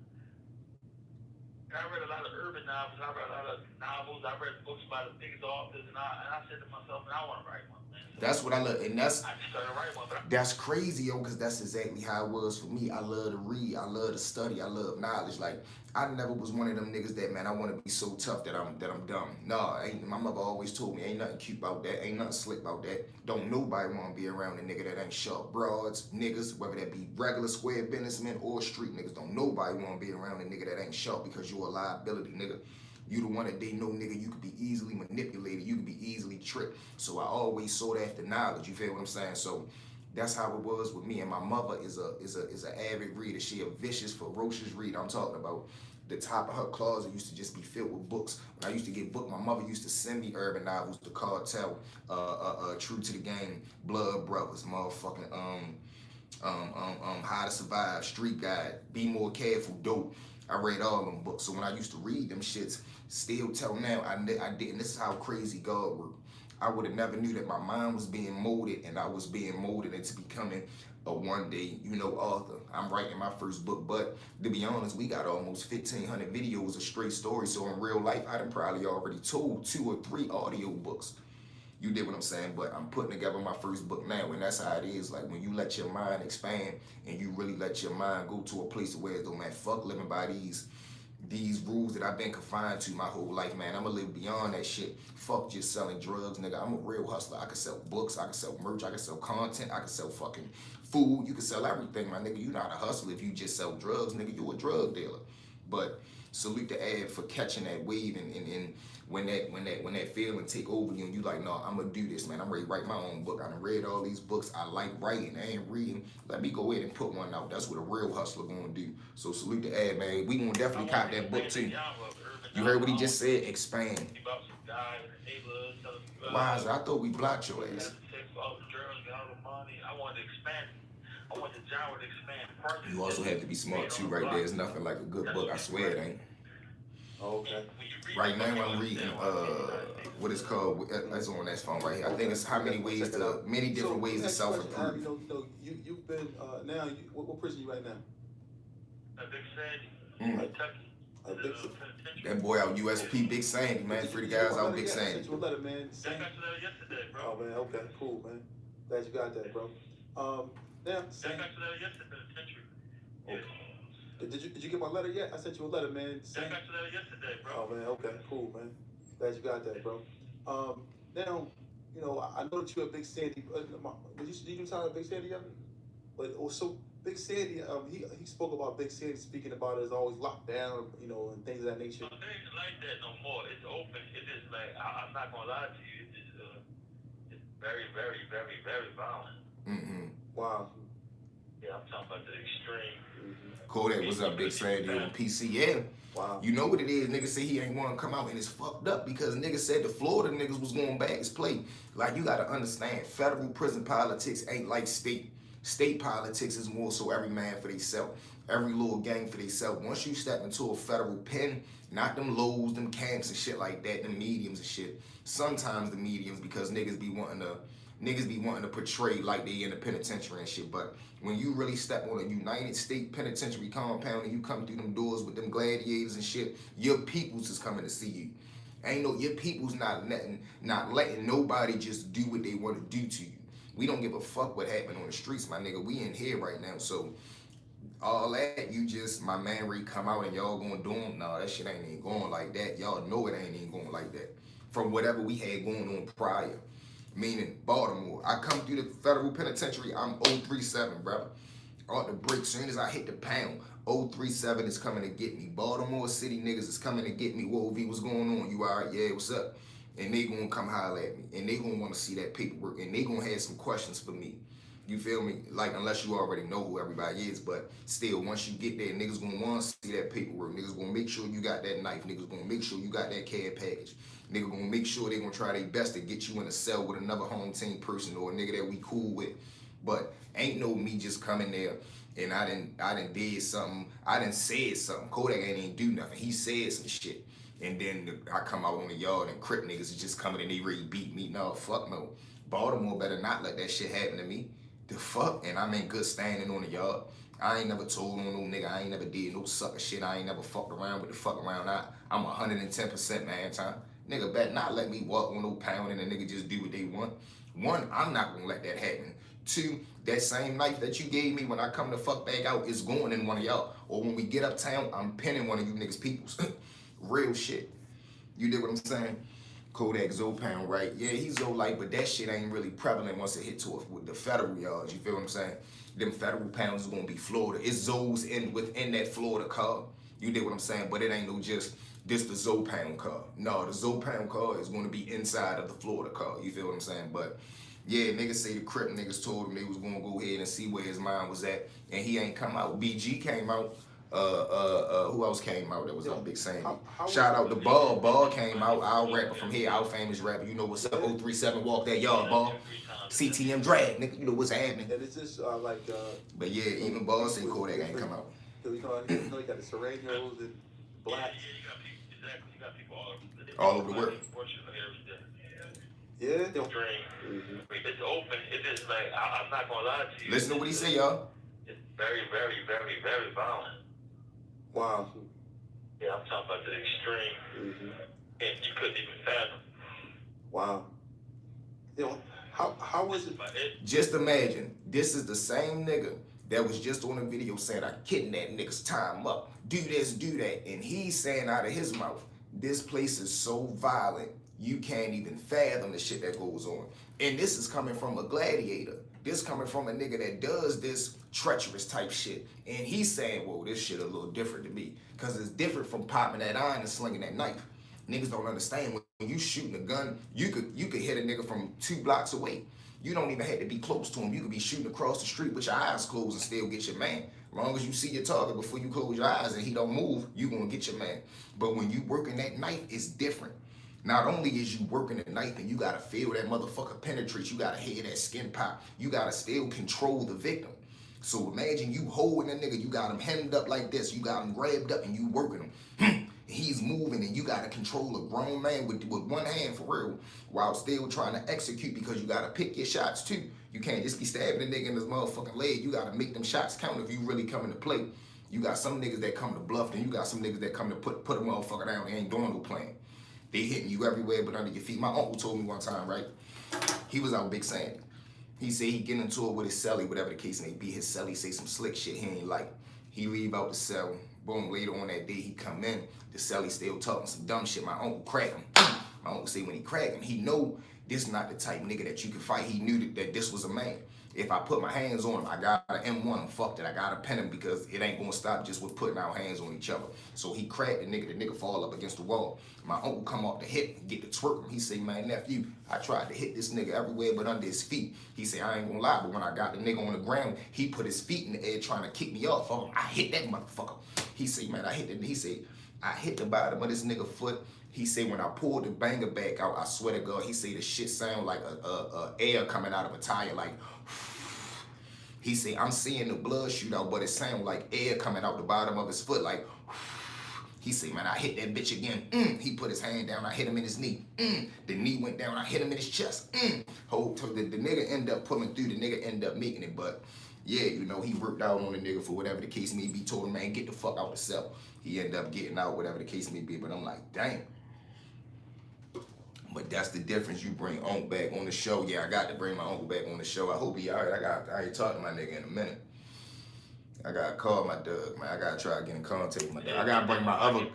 I read a lot of urban novels. I read a lot of novels. I read books by the biggest authors, and I said to myself, man, I want to write one, man. So That's what I love, and that's I just started writing one. that's crazy, yo, because that's exactly how it was for me. I love to read, I love to study, I love knowledge. Like I never was one of them niggas that, man, I want to be so tough that I'm dumb. No, ain't. My mother always told me ain't nothing cute about that, ain't nothing slick about that. Don't nobody want to be around a nigga that ain't sharp. Broads, niggas, whether that be regular square businessmen or street niggas, don't nobody want to be around a nigga that ain't sharp because you're a liability, nigga. You the one that they know, nigga, you could be easily manipulated, you could be easily tricked. So I always sought after knowledge, you feel what I'm saying? So that's how it was with me. And my mother is a avid reader. She a vicious, ferocious reader. I'm talking about the top of her closet used to just be filled with books. When I used to get books, my mother used to send me urban novels, The Cartel, True to the Game, Blood Brothers, motherfucking How to Survive, Street Guide, Be More Careful, Dope. I read all them books. So when I used to read them shits, still till now, I didn't. This is how crazy God worked. I would have never knew that my mind was being molded and I was being molded into becoming a one day, author. I'm writing my first book, but to be honest, we got almost 1,500 videos of straight stories. So in real life, I done probably already told 2 or 3 audio books. You did what I'm saying, but I'm putting together my first book now, and that's how it is. Like when you let your mind expand and you really let your mind go to a place where it's, man, fuck living by these rules that I've been confined to my whole life, man. I'ma live beyond that shit. Fuck just selling drugs, nigga. I'm a real hustler. I can sell books, I can sell merch, I can sell content, I can sell fucking food. You can sell everything, my nigga. You not a hustler if you just sell drugs, nigga. You a drug dealer. But salute to Ab for catching that wave and when that feeling take over you and you like, no, I'm gonna do this, man. I'm ready to write my own book. I done read all these books. I like writing. I ain't reading. Let me go ahead and put one out. That's what a real hustler gonna do. So salute to Ab, man. We gonna definitely cop that book too. You heard what he just said? Expand. Why is it? I thought we blocked your ass. I wanted to expand. I want the genre to expand. You also have to be smart too, right there. It's nothing like a good book. I swear it ain't. Okay. Right now I'm reading what is called, that's on that phone right here. I think it's many different ways to self-improve. You've been now. What prison you right now? Big Sandy, Kentucky. That boy out USP, Big Sandy, man. Free the guys out Big Sandy. Sent you a letter, man. I got your letter yesterday, bro. Oh man, okay, cool, man. Glad you got that, bro. Now, I got your letter yesterday, penitentiary. okay. Did you get my letter yet? I sent you a letter, man. I got your letter yesterday, bro. Oh man, okay, cool, man. Glad you got that, bro. Now, I know that you're a Big Sandy. Did you sign a Big Sandy yet? But also, Big Sandy, he spoke about Big Sandy speaking about it as always locked down, and things of that nature. No, it ain't like that no more. It's open. It is like I'm not gonna lie to you. It's very, very, very, very violent. Mm-hmm. Wow. Yeah, I'm talking about the extreme. Kodak, what's up, Big Sandy on PC? Yeah. Wow. You know what it is. Niggas say he ain't want to come out and it's fucked up because niggas said the Florida niggas was going back his play. Like, you got to understand, federal prison politics ain't like state. State politics is more so every man for theyself. Every little gang for theyself. Once you step into a federal pen, not them lows, them camps and shit like that, them mediums and shit. Sometimes the mediums because niggas be wanting to portray like they in the penitentiary and shit. But when you really step on a United States penitentiary compound and you come through them doors with them gladiators and shit, your peoples is coming to see you. Your people's not letting nobody just do what they want to do to you. We don't give a fuck what happened on the streets, my nigga. We in here right now, so all that, you just, my man Ray come out and y'all gonna do him? No, that shit ain't even going like that. Y'all know it ain't even going like that. From whatever we had going on prior, meaning Baltimore. I come through the federal penitentiary, I'm 037, brother. Off the break, soon as I hit the pound, 037 is coming to get me. Baltimore City niggas is coming to get me. Whoa, V, what's going on? You all right? Yeah, what's up? And they gonna come holler at me. And they gonna wanna see that paperwork. And they gonna have some questions for me. You feel me? Like, unless you already know who everybody is, but still, once you get there, niggas gonna want to see that paperwork. Niggas gonna make sure you got that knife. Niggas gonna make sure you got that CAD package. Niggas gonna make sure they gonna try their best to get you in a cell with another home team person or a nigga that we cool with. But ain't no me just coming there and I done did something. I done said something. Kodak ain't even do nothing. He said some shit. And then I come out on the yard and Crip niggas is just coming and they ready beat me. No, fuck no. Baltimore better not let that shit happen to me. The fuck? And I'm in good standing on the yard. I ain't never told on no nigga. I ain't never did no sucker shit. I ain't never fucked around with the fuck around. I'm 110% man time. Nigga better not let me walk on no pound and a nigga just do what they want. One, I'm not gonna let that happen. Two, that same knife that you gave me when I come to fuck back out is going in one of y'all. Or when we get uptown, I'm pinning one of you niggas peoples. Real shit. You dig what I'm saying? Kodak Zopound, right? Yeah, he's Zolite, but that shit ain't really prevalent once it hit to it with the federal yards. You feel what I'm saying? Them federal pounds is gonna be Florida. It's Zoes within that Florida car. You dig what I'm saying? But it ain't no just this the Zopound car. No, the Zopound car is gonna be inside of the Florida car. You feel what I'm saying? But yeah, niggas say the Crip niggas told him they was gonna go ahead and see where his mind was at, and he ain't come out. BG came out. Who else came out that was on Big Sandy? Shout out to Ball. Ball came out, our rapper from here, our famous rapper. You know what's up, 037, walk that yard, Ball. CTM drag, nigga, you know what's happening. And it's just But yeah, even Ball said Kodak ain't come out. You know, you got the Serranos and Black. You got people all over the world. Yeah. It's open. It's just like, I'm not gonna lie to you. Listen to what he say, y'all. It's very, very, very, very violent. Wow. Yeah, I'm talking about the extreme. And you couldn't even fathom. Wow. You know, how was it? Just imagine, this is the same nigga that was just on a video saying, I kidnapped niggas, time up, do this, do that. And he's saying out of his mouth, this place is so violent, you can't even fathom the shit that goes on. And this is coming from a gladiator. This coming from a nigga that does this treacherous type shit. And he's saying, whoa, this shit a little different to me. Because it's different from popping that iron and slinging that knife. Niggas don't understand when you shooting a gun, you could hit a nigga from 2 blocks away. You don't even have to be close to him. You could be shooting across the street with your eyes closed and still get your man. As long as you see your target before you close your eyes and he don't move, you gonna get your man. But when you working that knife, it's different. Not only is you working the knife and you gotta feel that motherfucker penetrate, you gotta hear that skin pop, you gotta still control the victim. So imagine you holding a nigga, you got him hemmed up like this, you got him grabbed up and you working him. He's moving and you gotta control a grown man with one hand for real, while still trying to execute because you gotta pick your shots too. You can't just be stabbing a nigga in his motherfucking leg, you gotta make them shots count if you really coming to play. You got some niggas that come to bluff and you got some niggas that come to put a motherfucker down, they ain't doing no playing. They hitting you everywhere but under your feet. My uncle told me one time, right? He was out Big Sandy. He said he get into it with his celly, whatever the case may be. His celly say some slick shit he ain't like. He leave out the cell. Boom, later on that day he come in. The celly still talking some dumb shit. My uncle crack him. My uncle say when he crack him, he know this not the type nigga that you can fight. He knew that this was a man. If I put my hands on him, I got an M1, I'm fucked it. I gotta pin him because it ain't gonna stop just with putting our hands on each other. So he cracked the nigga fall up against the wall. My uncle come off the hip and get to twerk him. He say, man, nephew, I tried to hit this nigga everywhere but under his feet. He say, I ain't gonna lie, but when I got the nigga on the ground, he put his feet in the air trying to kick me off. I hit that motherfucker. He say, man, I hit the bottom of this nigga foot. He say, when I pulled the banger back out, I swear to God, he say the shit sound like a air coming out of a tire, like, he say, I'm seeing the blood shoot out, but it sound like air coming out the bottom of his foot, like, he say, man, I hit that bitch again. He put his hand down, I hit him in his knee. The knee went down, I hit him in his chest. The nigga end up pulling through, the nigga end up making it, but yeah, you know, he worked out on the nigga for whatever the case may be, told him, man, get the fuck out the cell. He ended up getting out, whatever the case may be, but I'm like, damn. But that's the difference. You bring Unc back on the show. Yeah, I got to bring my uncle back on the show. I hope he all right. I ain't talking to my nigga in a minute. I gotta call my Doug, man. I gotta try to get in contact with my Doug.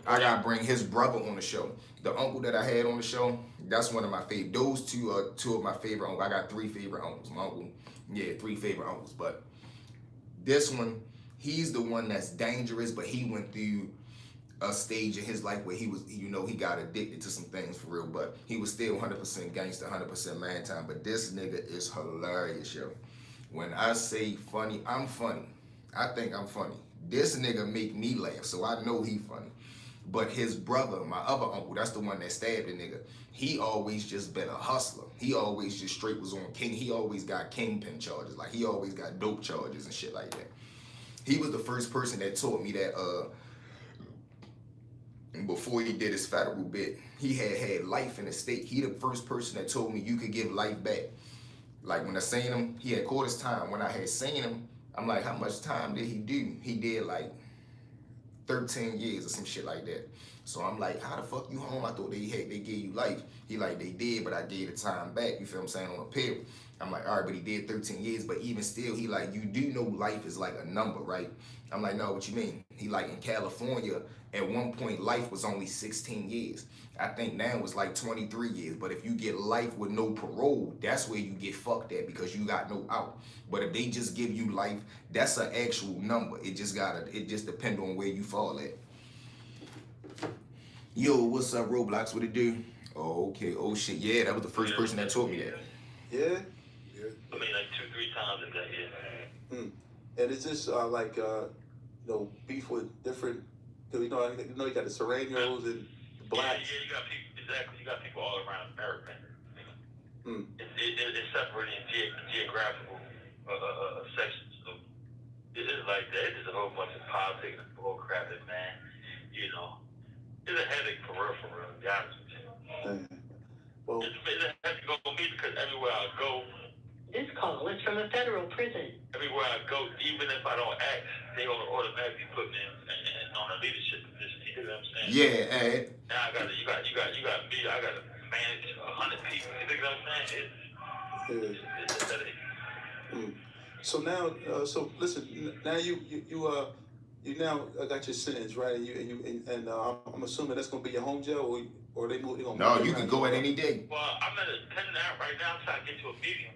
I gotta bring his brother on the show. The uncle that I had on the show, that's one of my favorite. Those two are two of my favorite uncles. I got 3 favorite uncles. My uncle, 3 favorite uncles. But this one, he's the one that's dangerous, but he went through a stage in his life where he was, he got addicted to some things for real, but he was still 100% gangster, 100% man time. But this nigga is hilarious, yo. When I say funny, I'm funny. I think I'm funny. This nigga make me laugh, so I know he funny. But his brother, my other uncle, that's the one that stabbed the nigga, he always just been a hustler. He always just straight was on king. He always got kingpin charges. Like, he always got dope charges and shit like that. He was the first person that taught me that, before he did his federal bit, he had life in the state. He the first person that told me you could give life back. Like, when I seen him, he had caught his time. When I had seen him, I'm like, how much time did he do? He did like 13 years or some shit like that. So I'm like, how the fuck you home? I thought they gave you life. He like, they did, but I gave the time back. You feel what I'm saying? On a pill. I'm like, all right, but he did 13 years. But even still, he like, you do know life is like a number, right? I'm like, no, what you mean? He like, in California, at one point, life was only 16 years. I think now it's like 23 years. But if you get life with no parole, that's where you get fucked at because you got no out. But if they just give you life, that's an actual number. It just depends on where you fall at. Yo, what's up, Roblox? What it do? Oh, okay. Oh, shit. Yeah, that was the first person that taught me that. Yeah? I mean, like 2-3 times in that year. And it's just beef with different, cause you know you got the Serranos and blacks. Yeah, you got people, exactly. You got people all around America. It's separated in geographical sections. So it is like that. It's a whole bunch of politics and bull crap, man. You know, it's a headache for real, to be honest with you. Well, it's a headache for me because everywhere I go, this call is from a federal prison. Everywhere I go, even if I don't ask, they automatically put me on a leadership position. You know what I'm saying? Yeah, Ed. Now you got me. I got to manage 100 people. You know what I'm saying? It's a headache. So now, so listen. Now you now got your sentence, right? And I'm assuming that's gonna be your home jail, or they move. No, you can go at any day. Well, I'm at a 10 now right now. I'm trying to get to a medium.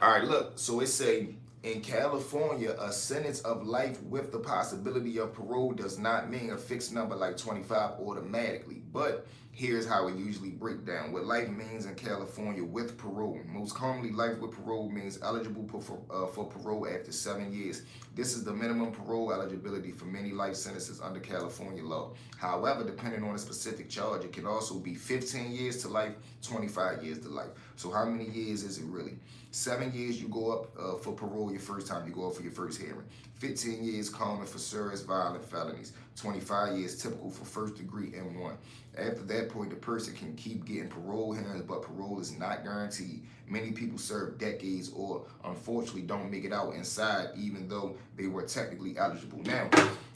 All right, look. So it say in California, a sentence of life with the possibility of parole does not mean a fixed number like 25 automatically. But here's how it usually breaks down. What life means in California with parole. Most commonly, life with parole means eligible for parole after 7 years. This is the minimum parole eligibility for many life sentences under California law. However, depending on a specific charge, it can also be 15 years to life, 25 years to life. So how many years is it really? 7 years, you go up for parole your first time, you go up for your first hearing. 15 years common for serious violent felonies. 25 years typical for first degree M1. After that point, the person can keep getting parole hearings, but parole is not guaranteed. Many people serve decades or unfortunately don't make it out inside even though they were technically eligible. Now,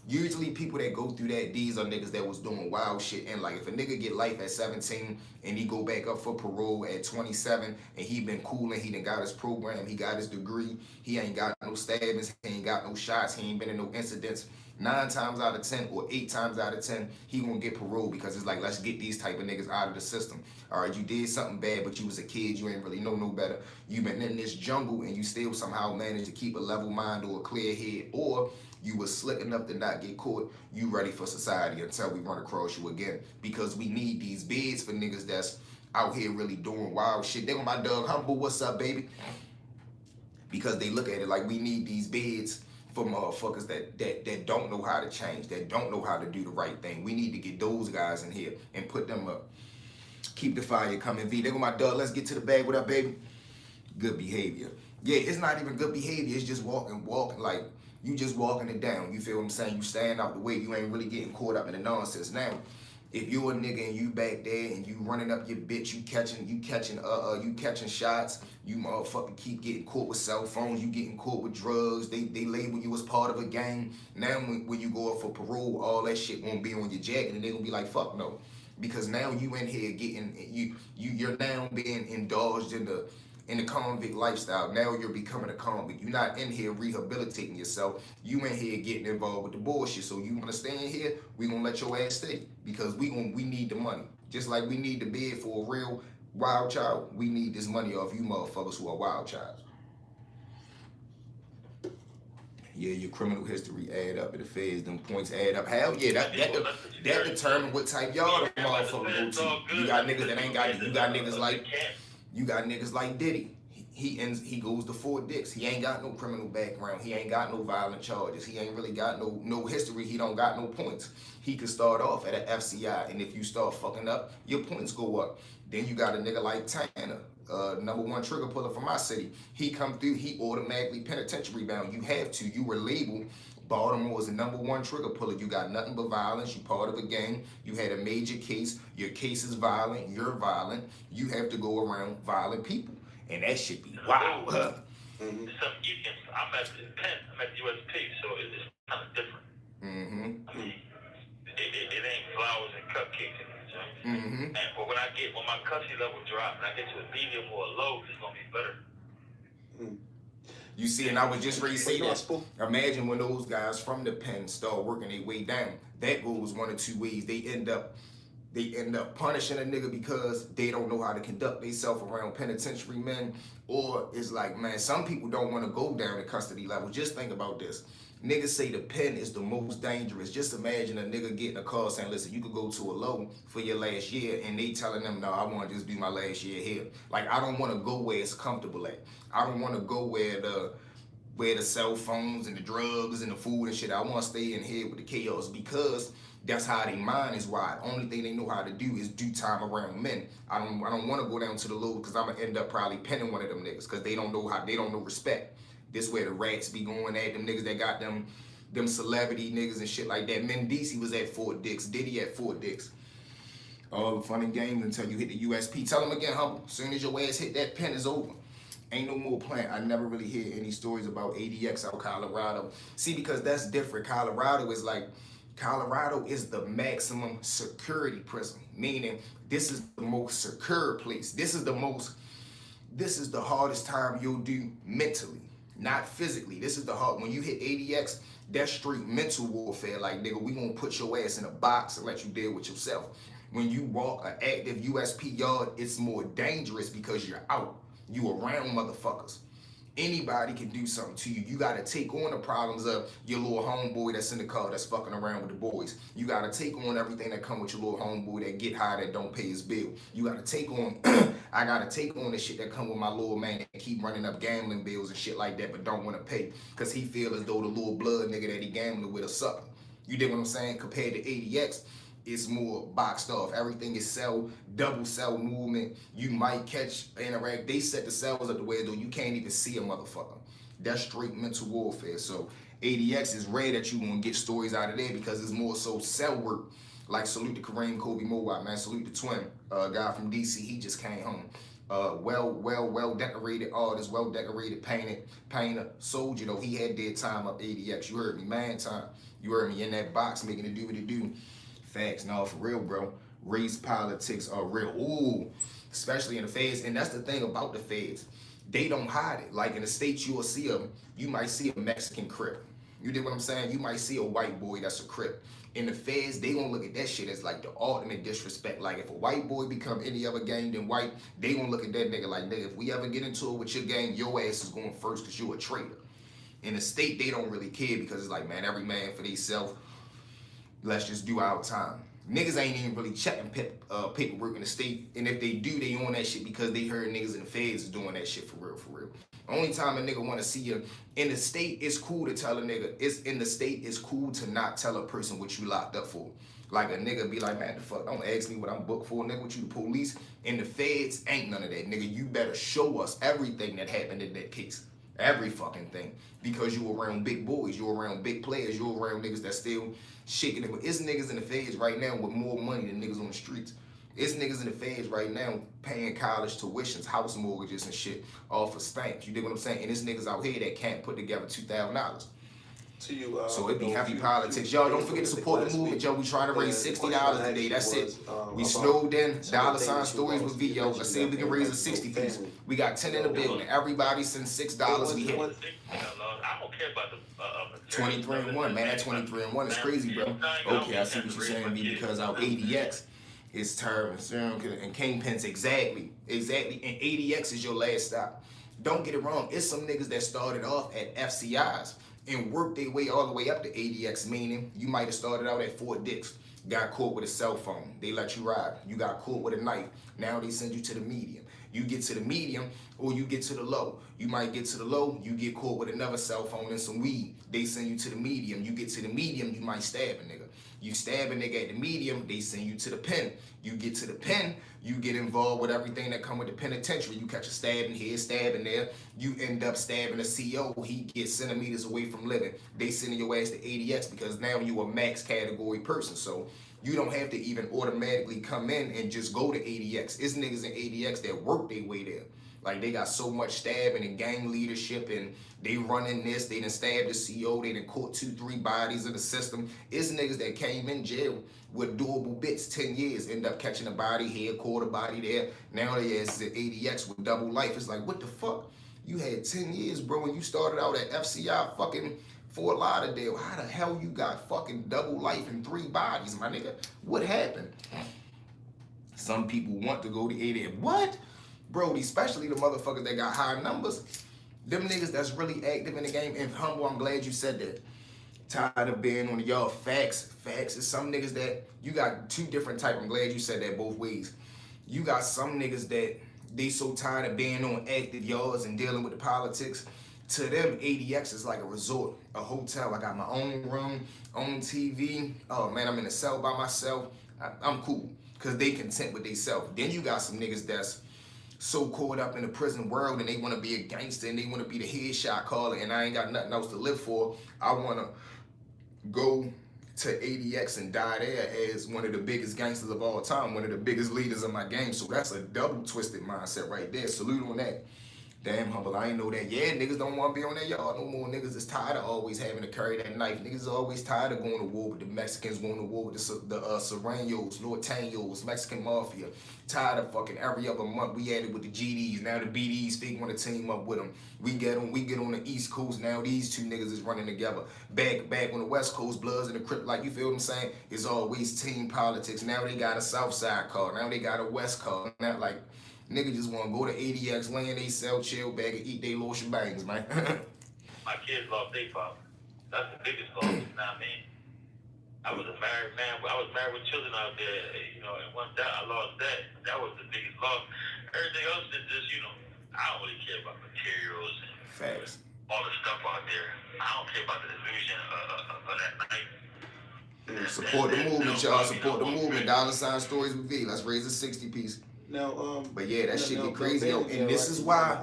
usually people that go through that, these are niggas that was doing wild shit. And like if a nigga get life at 17 and he go back up for parole at 27 and he been cool and he done got his program, he got his degree, he ain't got no stabbings, he ain't got no shots, he ain't been in no incidents, 9 times out of 10 or 8 times out of 10, he gonna get parole because it's like, let's get these type of niggas out of the system. All right, you did something bad, but you was a kid, you ain't really know no better. You been in this jungle and you still somehow managed to keep a level mind or a clear head, or you was slick enough to not get caught. You ready for society until we run across you again. Because we need these bids for niggas that's out here really doing wild shit. They on my Doug Humble, what's up, baby? Because they look at it like we need these bids for motherfuckers that don't know how to change, that don't know how to do the right thing. We need to get those guys in here and put them up. Keep the fire coming, V. They go my Doug, let's get to the bag. What up, baby? Good behavior. Yeah, it's not even good behavior. It's just walking, like, you just walking it down. You feel what I'm saying? You staying out the way. You ain't really getting caught up in the nonsense. Now, if you a nigga and you back there and you running up your bitch, you catching shots, you motherfucker keep getting caught with cell phones, you getting caught with drugs, they label you as part of a gang. Now when you go up for parole, all that shit won't be on your jacket and they gonna be like, fuck no. because now you in here getting you're now being indulged in the convict lifestyle. Now you're becoming a convict. You're not in here rehabilitating yourself. You in here getting involved with the bullshit. So you want to stay in here? We gonna let your ass stay because we need the money. Just like we need the bid for a real wild child, we need this money off you motherfuckers who are wild childs. Yeah, your criminal history add up, and the feds, them points add up. Hell yeah, that determine what type y'all the motherfucker go to. You got niggas that ain't got it. You got niggas like Diddy. He goes to Fort Dix. He ain't got no criminal background. He ain't got no violent charges. He ain't really got no history. He don't got no points. He can start off at an FCI, and if you start fucking up, your points go up. Then you got a nigga like Tanner, #1 trigger puller from my city. He come through, he automatically penitentiary bound. You have to. You were labeled Baltimore as the #1 trigger puller. You got nothing but violence. You part of a gang. You had a major case. Your case is violent. You're violent. You have to go around violent people. And that shit be wild, huh? I'm at the pen. I'm at the USP, so it's kind of different. I mean, it ain't flowers and cupcakes in the gym. But when my custody level drop and I get to a medium or a low, it's gonna be better. You see, and I was just ready to say that. Imagine when those guys from the pen start working their way down. That goes one of two ways. They end up punishing a nigga because they don't know how to conduct themselves around penitentiary men. Or it's like, man, some people don't want to go down the custody level. Just think about this. Niggas say the pen is the most dangerous. Just imagine a nigga getting a call saying, listen, you could go to a low for your last year, and they telling them, no, I want to just be my last year here. Like, I don't want to go where it's comfortable at. I don't want to go where the cell phones and the drugs and the food and shit. I want to stay in here with the chaos because that's how their mind is wired. Only thing they know how to do is do time around men. I don't want to go down to the low because I'm gonna end up probably penning one of them niggas because they don't know respect. This where the rats be going at them niggas that got them celebrity niggas and shit like that. Mendici was at Fort Dix. Diddy at Fort Dix. All the fun and games until you hit the USP. Tell them again, humble. As soon as your ass hit that pen, is over. Ain't no more plant. I never really hear any stories about ADX out Colorado. See, because that's different. Colorado is the maximum security prison. Meaning, this is the most secure place. This is the hardest time you'll do mentally. Not physically. This is the hard. When you hit ADX, that's straight mental warfare. Like, nigga, we gonna put your ass in a box and let you deal with yourself. When you walk an active USP yard, it's more dangerous because you're out. You around motherfuckers. Anybody can do something to you. You gotta take on the problems of your little homeboy that's in the car that's fucking around with the boys. You gotta take on everything that come with your little homeboy that get high that don't pay his bill. You gotta take on, I gotta take on the shit that come with my little man that keep running up gambling bills and shit like that but don't wanna pay. Cause he feel as though the little blood nigga that he gambling with a sucker. You dig what I'm saying? Compared to ADX, it's more boxed off. Everything is double cell movement. You might catch, interact. They set the cells up the way though you can't even see a motherfucker. That's straight mental warfare. So ADX is rare that you gonna get stories out of there because it's more so cell work. Like salute to Kareem Kobe Mowat, man. Salute the twin, guy from DC. He just came home. Well decorated artist, well decorated painter, soldier though. He had dead time up ADX. You heard me, man. Time. You heard me in that box making it do what it do. Facts, no, for real, bro. Race politics are real. Ooh, especially in the feds. And that's the thing about the feds. They don't hide it. Like in the States, you might see a Mexican Crip. You dig what I'm saying? You might see a white boy that's a Crip. In the feds, they gonna look at that shit as like the ultimate disrespect. Like if a white boy become any other gang than white, they gonna look at that nigga like, nigga, if we ever get into it with your gang, your ass is going first because you a traitor. In the state, they don't really care because it's like, man, every man for theyself. Let's just do our time. Niggas ain't even really checking paperwork in the state. And if they do, they on that shit because they heard niggas in the feds is doing that shit for real, for real. Only time a nigga want to see you in the state, it's cool to tell a nigga. It's cool to not tell a person what you locked up for. Like a nigga be like, man, the fuck, don't ask me what I'm booked for, nigga, what you the police. In the feds, ain't none of that, nigga. You better show us everything that happened in that case. Every fucking thing. Because you around big boys, you around big players, you around niggas that still shaking it. It's niggas in the feds right now with more money than niggas on the streets. It's niggas in the feds right now paying college tuitions, house mortgages and shit off of stamps. You dig what I'm saying? And it's niggas out here that can't put together $2,000. to you. So it be you know, heavy you- politics. you- Y'all you don't forget to looked at support the last movement, week, yo. We trying to raise and the $60 question I today. asked That's you it. was, We about snowed in. some of Dollar the sign things you stories lost. with You VO. Let's mentioned see if we can that raise a family, 60 piece. family. We got 10 in the building. Everybody send $6. We hit. I don't care about the 23-1, man. That 23-1 is crazy, bro. Okay, I see what you're saying, B, because our ADX is terrible. And Kingpins, exactly. And ADX is your last stop. Don't get it wrong. It's some niggas that started off at FCIs and worked their way all the way up to ADX, meaning you might have started out at Fort Dix, got caught with a cell phone. They let you ride. You got caught with a knife. Now they send you to the medium. You get to the medium or you get to the low. You might get to the low, you get caught with another cell phone and some weed. They send you to the medium. You get to the medium, you might stab a nigga. You stab a nigga at the medium, they send you to the pen. You get to the pen, you get involved with everything that come with the penitentiary. You catch a stabbing here, stabbing there. You end up stabbing a CO. He gets centimeters away from living. They sending your ass to ADX because now you a max category person. So you don't have to even automatically come in and just go to ADX. It's niggas in ADX that work their way there. Like they got so much stabbing and gang leadership and they running this, they done stabbed the CO, they done caught 2-3 bodies in the system. It's niggas that came in jail with doable bits 10 years, end up catching a body here, caught a body there. Now they is at ADX with double life. It's like, what the fuck? You had 10 years, bro, when you started out at FCI fucking Fort Lauderdale. How the hell you got fucking double life and 3 bodies, my nigga? What happened? Some people want to go to ADX. What? Bro, especially the motherfuckers that got high numbers. Them niggas that's really active in the game. And Humble, I'm glad you said that. Tired of being on y'all facts. Facts is some niggas that, you got 2 different types. I'm glad you said that both ways. You got some niggas that they so tired of being on active yards and dealing with the politics. To them, ADX is like a resort, a hotel. I got my own room, own TV. Oh man, I'm in a cell by myself. I'm cool. Cause they content with themselves. Then you got some niggas that's so caught up in the prison world and they want to be a gangster and they want to be the headshot caller and I ain't got nothing else to live for. I want to go to ADX and die there as one of the biggest gangsters of all time, one of the biggest leaders of my game. So that's a double twisted mindset right there. Salute on that. Damn, Humble, I ain't know that. Yeah, niggas don't want to be on that yard no more. Niggas is tired of always having to carry that knife. Niggas are always tired of going to war with the Mexicans, going to war with the Serranos, Norteños, Mexican Mafia. Tired of fucking every other month we had it with the GDs. Now the BDs think want to team up with them. We get on the East Coast. Now these 2 niggas is running together. Back on the West Coast, Bloods and the Crip, like you feel what I'm saying? It's always team politics. Now they got a South Side call. Now they got a West call. Now like, niggas just want to go to ADX, lay in they cell, chill back, and eat they little shebangs, man. My kids lost their father. That's the biggest loss, you know what I mean? I was a married man. I was married with children out there, you know, and once that, I lost that. That was the biggest loss. Everything else is just, you know, I don't really care about materials and Facts. all the stuff out there. I don't care about the illusion of that night. Support the movement, y'all. Support the movement. Dollar sign stories with V. Let's raise a 60 piece. Now, but yeah, that shit get crazy, yo. And this is why,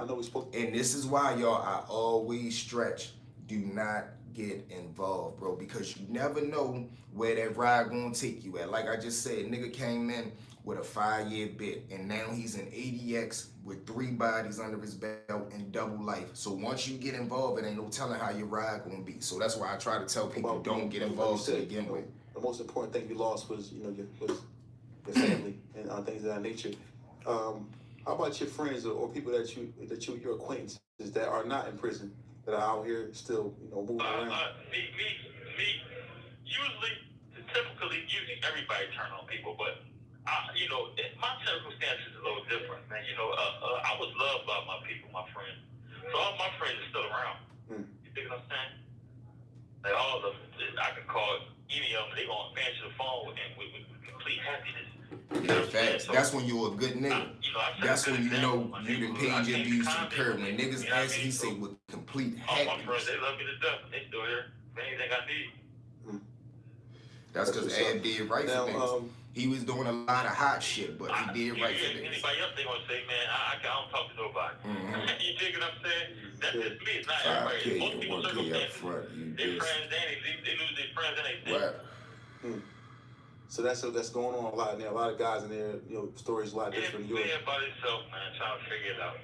y'all, I always stretch. Do not get involved, bro, because you never know where that ride gonna take you at. Like I just said, nigga came in with a 5-year bid, and now he's in ADX with 3 bodies under his belt and double life. So once you get involved, it ain't no telling how your ride gonna be. So that's why I try to tell people, don't get involved to begin with. The most important thing you lost was, you know, your family and things of that nature. How about your friends or people that your acquaintances that are not in prison, that are out here still, you know, moving around? Me, usually everybody turn on people, but you know, my circumstances is a little different, man. You know, I was loved by my people, my friends. So all my friends are still around. You think what I'm saying? Like all of them, I can call any of them. They gonna answer the phone and with complete happiness. Yeah, facts. That's when you're a good nigga. That's when you know you done paid your dues to the curb. When niggas answer, he say with complete happiness. All my friends, they love me to death. They still here. Anything I need. That's because Ab did right for niggas. He was doing a lot of hot shit, but he did right for niggas. Anybody else, they gonna say, man, I don't talk to nobody. You dig what I'm saying? That's just me. It's not everybody. Most people circumstances. Their friends, they lose their friends and they Right. So that's going on a lot now. A lot of guys in there, you know, stories a lot different. Yeah, by itself, man, trying to figure it out.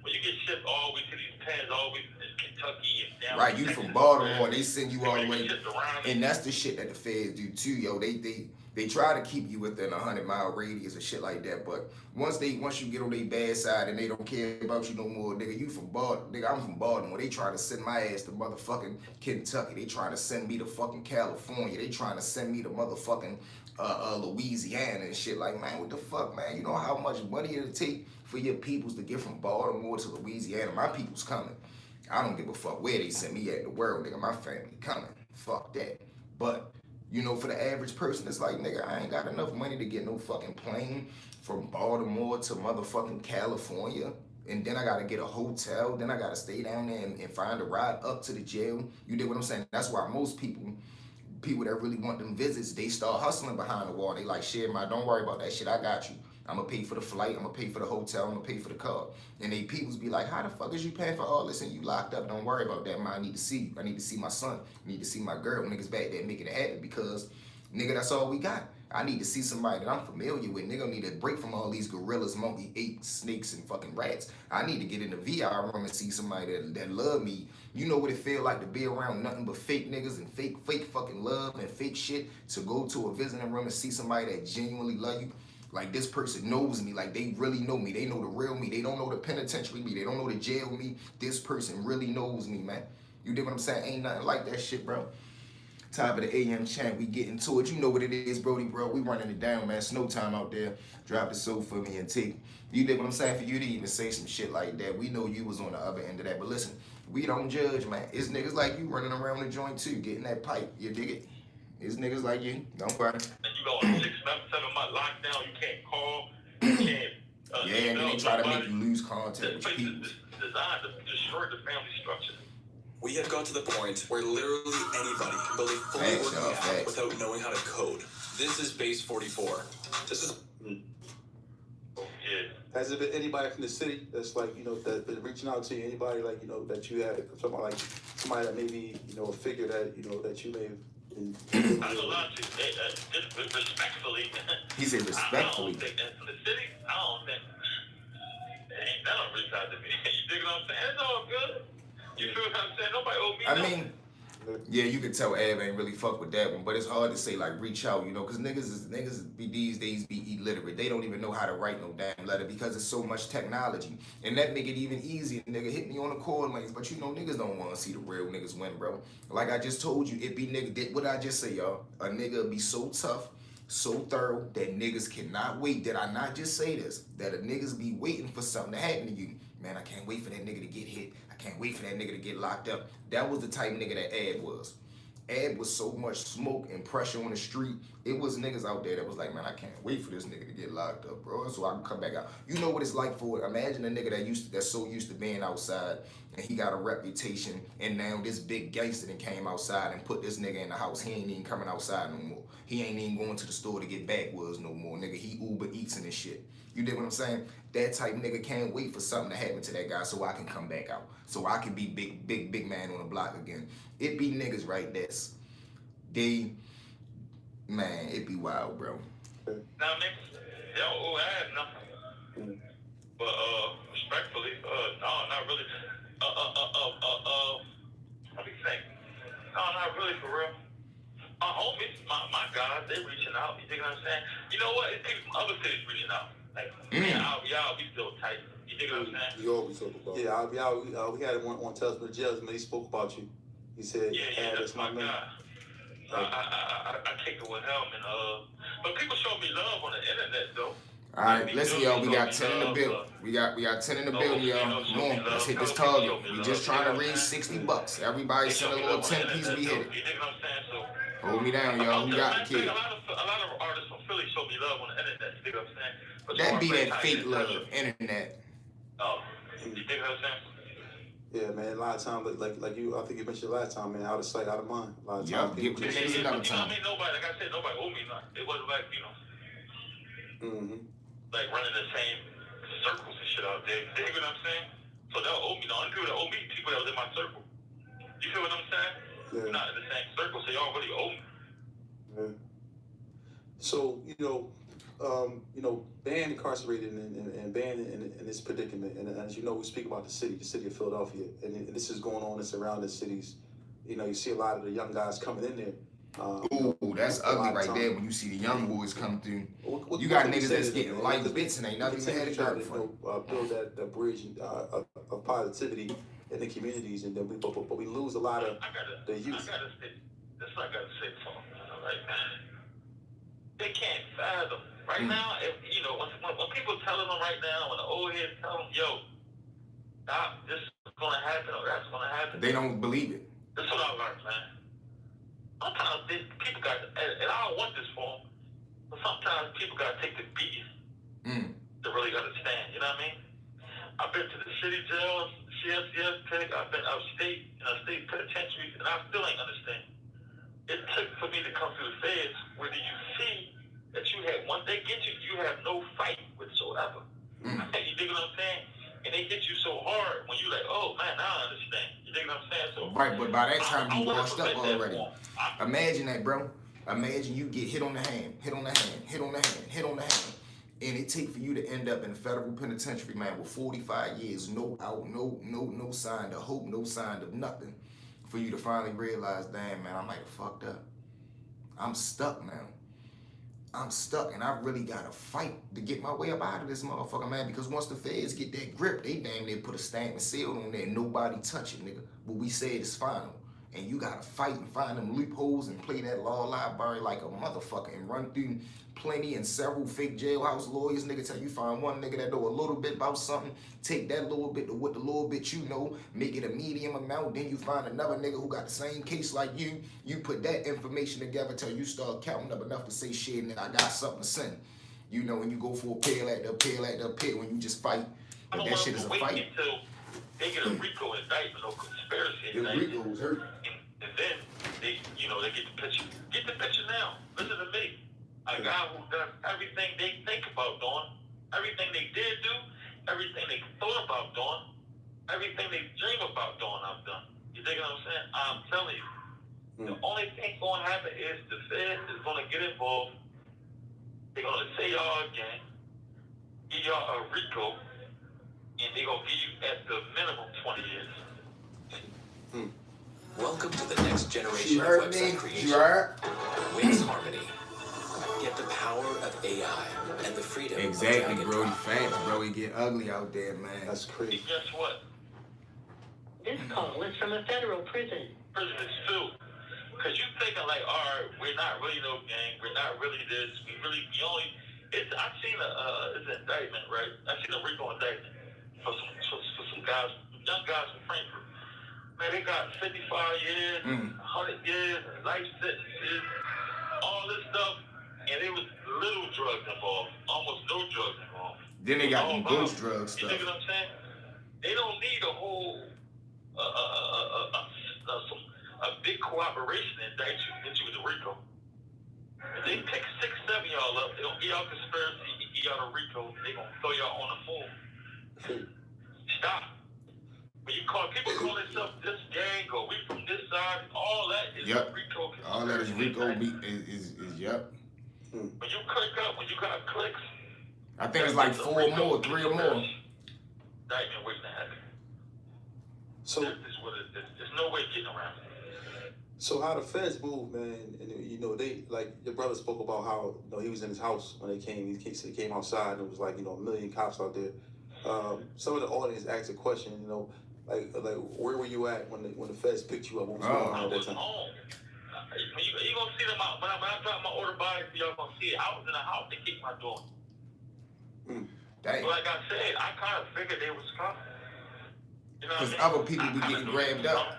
when you get shipped all the way to these pens, all the way to Kentucky and down. Right, you Texas, from Baltimore, they send you all the way, shipped around. and that's the shit that the feds do too, yo. They try to keep you within 100-mile radius and shit like that, but once you get on their bad side and they don't care about you no more, nigga, you from Baltimore, nigga, I'm from Baltimore. They try to send my ass to motherfucking Kentucky. They trying to send me to fucking California. They trying to send me to motherfucking Louisiana and shit. Like, man, what the fuck, man? You know how much money it'll take for your peoples to get from Baltimore to Louisiana? My people's coming. I don't give a fuck where they send me at in the world, nigga. My family coming. Fuck that. But, you know, for the average person, it's like, nigga, I ain't got enough money to get no fucking plane from Baltimore to motherfucking California. And then I gotta get a hotel. Then I gotta stay down there and find a ride up to the jail. You dig what I'm saying? That's why most people that really want them visits, they start hustling behind the wall. They like, shit, man, don't worry about that shit. I got you. I'm gonna pay for the flight. I'm gonna pay for the hotel. I'm gonna pay for the car. And they peoples be like, how the fuck is you paying for all this and you locked up? Don't worry about that, man. I need to see you. I need to see my son. I need to see my girl. Niggas back there making it happen because, nigga, that's all we got. I need to see somebody that I'm familiar with. Nigga, I need a break from all these gorillas, monkey, apes, snakes, and fucking rats. I need to get in the VR room and see somebody that love me. You know what it feel like to be around nothing but fake niggas and fake fucking love and fake shit, to go to a visiting room and see somebody that genuinely love you. Like, this person knows me. Like, they really know me. They know the real me. They don't know the penitentiary me. They don't know the jail me. This person really knows me, man. You dig what I'm saying? Ain't nothing like that shit, bro. Top of the AM chant, we get into it. You know what it is, Brody, bro. We running it down, man. Snow time out there. Drop the soul for me and take. You dig what I'm saying? For you to even say some shit like that, we know you was on the other end of that. But listen, we don't judge, man. It's niggas like you running around the joint too, getting that pipe. You dig it? It's niggas like you. Don't cry. And you go on 6, 7 month lockdown. You can't call. You can't. Yeah, and then they try to make you lose contact with your people. This designed to destroy the family structure. We have got to the point where literally anybody can build a fully working app without knowing how to code. This is Base 44. This is. Yeah. Has there been anybody from the city that's like, you know, that been reaching out to you? Anybody like, you know, that you had somebody that maybe, you know, a figure that, you know, that you may have been. I don't lie to you. Just respectfully. He said respectfully. I don't think that from the city. I don't think. That don't reach out to me. You dig what I'm saying? It's all good. You feel what I'm saying? Nobody owe me I mean, yeah, you can tell Ab ain't really fuck with that one, but it's hard to say like reach out, you know, because niggas be these days be illiterate. They don't even know how to write no damn letter because it's so much technology, and that make it even easier. Nigga, hit me on the call lanes, but you know niggas don't want to see the real niggas win, bro. Like I just told you, it be nigga. What I just say, y'all? A nigga be so tough, so thorough that niggas cannot wait. Did I not just say this? That a niggas be waiting for something to happen to you. Man, I can't wait for that nigga to get hit. I can't wait for that nigga to get locked up. That was the type of nigga that Ab was. Ab was so much smoke and pressure on the street. It was niggas out there that was like, man, I can't wait for this nigga to get locked up, bro, so I can come back out. You know what it's like for it. Imagine a nigga that's so used to being outside and he got a reputation, and now this big gangster that came outside and put this nigga in the house. He ain't even coming outside no more. He ain't even going to the store to get backwoods no more, nigga. He Uber Eats and this shit. You dig what I'm saying? That type nigga can't wait for something to happen to that guy so I can come back out. So I can be big man on the block again. It be niggas right man, it be wild, bro. Now, niggas, they don't owe Ab nothing. But, respectfully, no, not really. Let me think. No, not really, for real. My homies, my guys, they reaching out. You think what I'm saying? You know what? It's people from other cities reaching out. Like, y'all be still tight. You think what I'm saying? You always talk about. Yeah, we had one on Tales from the Jails, man. He spoke about you. He said, yeah, that's my man. guy. I kick it with him, and but people show me love on the internet, though. All right, listen, y'all. We got 10 in the building. We got 10 in the building, y'all. Come on, let's hit this target. We just trying to raise $60. Everybody send a little 10 piece. We hit it. You dig what I'm saying? So hold me down, y'all. Who got the kid? A lot of artists from Philly show me love on the internet. You dig what I'm saying? But That be that fake love, internet. You dig what I'm saying? Yeah, man. A lot of times, like you, I think you mentioned last time, man. Out of sight, out of mind. A lot of times, Get with the niggas another time. I mean, nobody, like I said, nobody owe me nothing. It wasn't like, you know, like running the same circles and shit out there. You dig what I'm saying? So they'll owe me. The only people that owe me, people that was in my circle. You feel what I'm saying? Yeah. We're not in the same circle, so y'all really owe me. Yeah. So, you know, you know, banned incarcerated and banned in this predicament. And as you know, we speak about the city of Philadelphia, and this is going on in surrounding cities. You know, you see a lot of the young guys coming in there. Ooh, that's ugly right there when you see the young boys come through. You got niggas that's getting light bits and ain't nothing even had a job for. Build that bridge of positivity in the communities, and then we lose a lot of the youth. I gotta say, this is what I gotta say for them, right? They can't fathom. Right now, if you know, when people telling them right now, when the old heads tell them, yo, stop, this is gonna happen or that's gonna happen. They don't believe it. That's what I learned, man. Sometimes people got, and I don't want this for them, but sometimes people got to take the beating to really understand, you know what I mean? I've been to the city jails, CFCS, PIC, I've been upstate, in a state penitentiary, and I still ain't understand. It took for me to come through the feds, where do you see that you have, once they get you, you have no fight whatsoever. You dig what I'm saying? And they hit you so hard when you like, oh man, now I understand. You dig what I'm saying? So, right, but by that time you washed up already. Imagine that, bro. Imagine you get hit on the hand, hit on the hand, hit on the hand, hit on the hand. And it take for you to end up in a federal penitentiary, man, with 45 years, no out, no sign of hope, no sign of nothing. For you to finally realize, damn, man, I might have fucked up. I'm stuck now. I'm stuck, and I really gotta fight to get my way up out of this motherfucker, man, because once the feds get that grip, they damn near put a stamp and seal on there, nobody touch it, nigga. What we said is final. And you gotta fight and find them loopholes and play that law library like a motherfucker and run through plenty and several fake jailhouse lawyers, nigga, till you find one nigga that know a little bit about something, take that little bit to what the little bit you know, make it a medium amount, then you find another nigga who got the same case like you put that information together till you start counting up enough to say, shit, nigga, I got something to send. You know, when you go for a pill at the pill, when you just fight, but that shit is a fight. Until they get a RICO indictment or conspiracy indictment. RICO's hurt. And then they, you know, they get the picture. Get the picture now. Listen to me. A guy who does everything they think about doing, everything they did do, everything they thought about doing, everything they dream about doing, I've done. You dig what I'm saying? I'm telling you. The only thing going to happen is the Fed is going to get involved. They're going to say y'all again, give y'all a RICO, and they're going to give you at the minimum 20 years. Welcome to the next generation of website creation. Wix Harmony. Get the power of AI and the freedom exactly, of bro. Facts, bro. It get ugly out there, man. That's crazy. Guess what? This call is from a federal prison. Prison is too. Because you thinking like, all right, we're not really no gang. We're not really this. We only. I've seen it's an indictment, right? I've seen a RICO indictment for some guys, young guys from Frankfurt. Man, they got 55 years, 100 years, life sentences, all this stuff, and there was little drugs involved, almost no drugs involved. Then they got them ghost drug stuff. You know what I'm saying? They don't need a whole, a big cooperation indict you, get you with the RICO. If they pick 6, 7 y'all up, they don't get y'all conspiracy, get y'all a RICO, they gonna throw y'all on the phone. Stop. When you call people call themselves this gang or we from this side, all that is RICO. All that is RICO is yep. When you click up, when you got clicks, I think it's like 4 more, 3 or more. Not even waiting to happen. So this is what it is. There's no way getting around it. So how the feds move, man, and you know, they, like your brother spoke about how, you know, he was in his house when they came. He came outside and it was like, you know, a million cops out there. Some of the audience asked a question, you know, like where were you at when the feds picked you up? What was going on at that time? Home. You gonna see them out when I drop my order body, y'all gonna see it. I was in the house, they kicked my door. Dang. But like I said, I kind of figured they was coming. You know what I mean? Other people be getting grabbed up.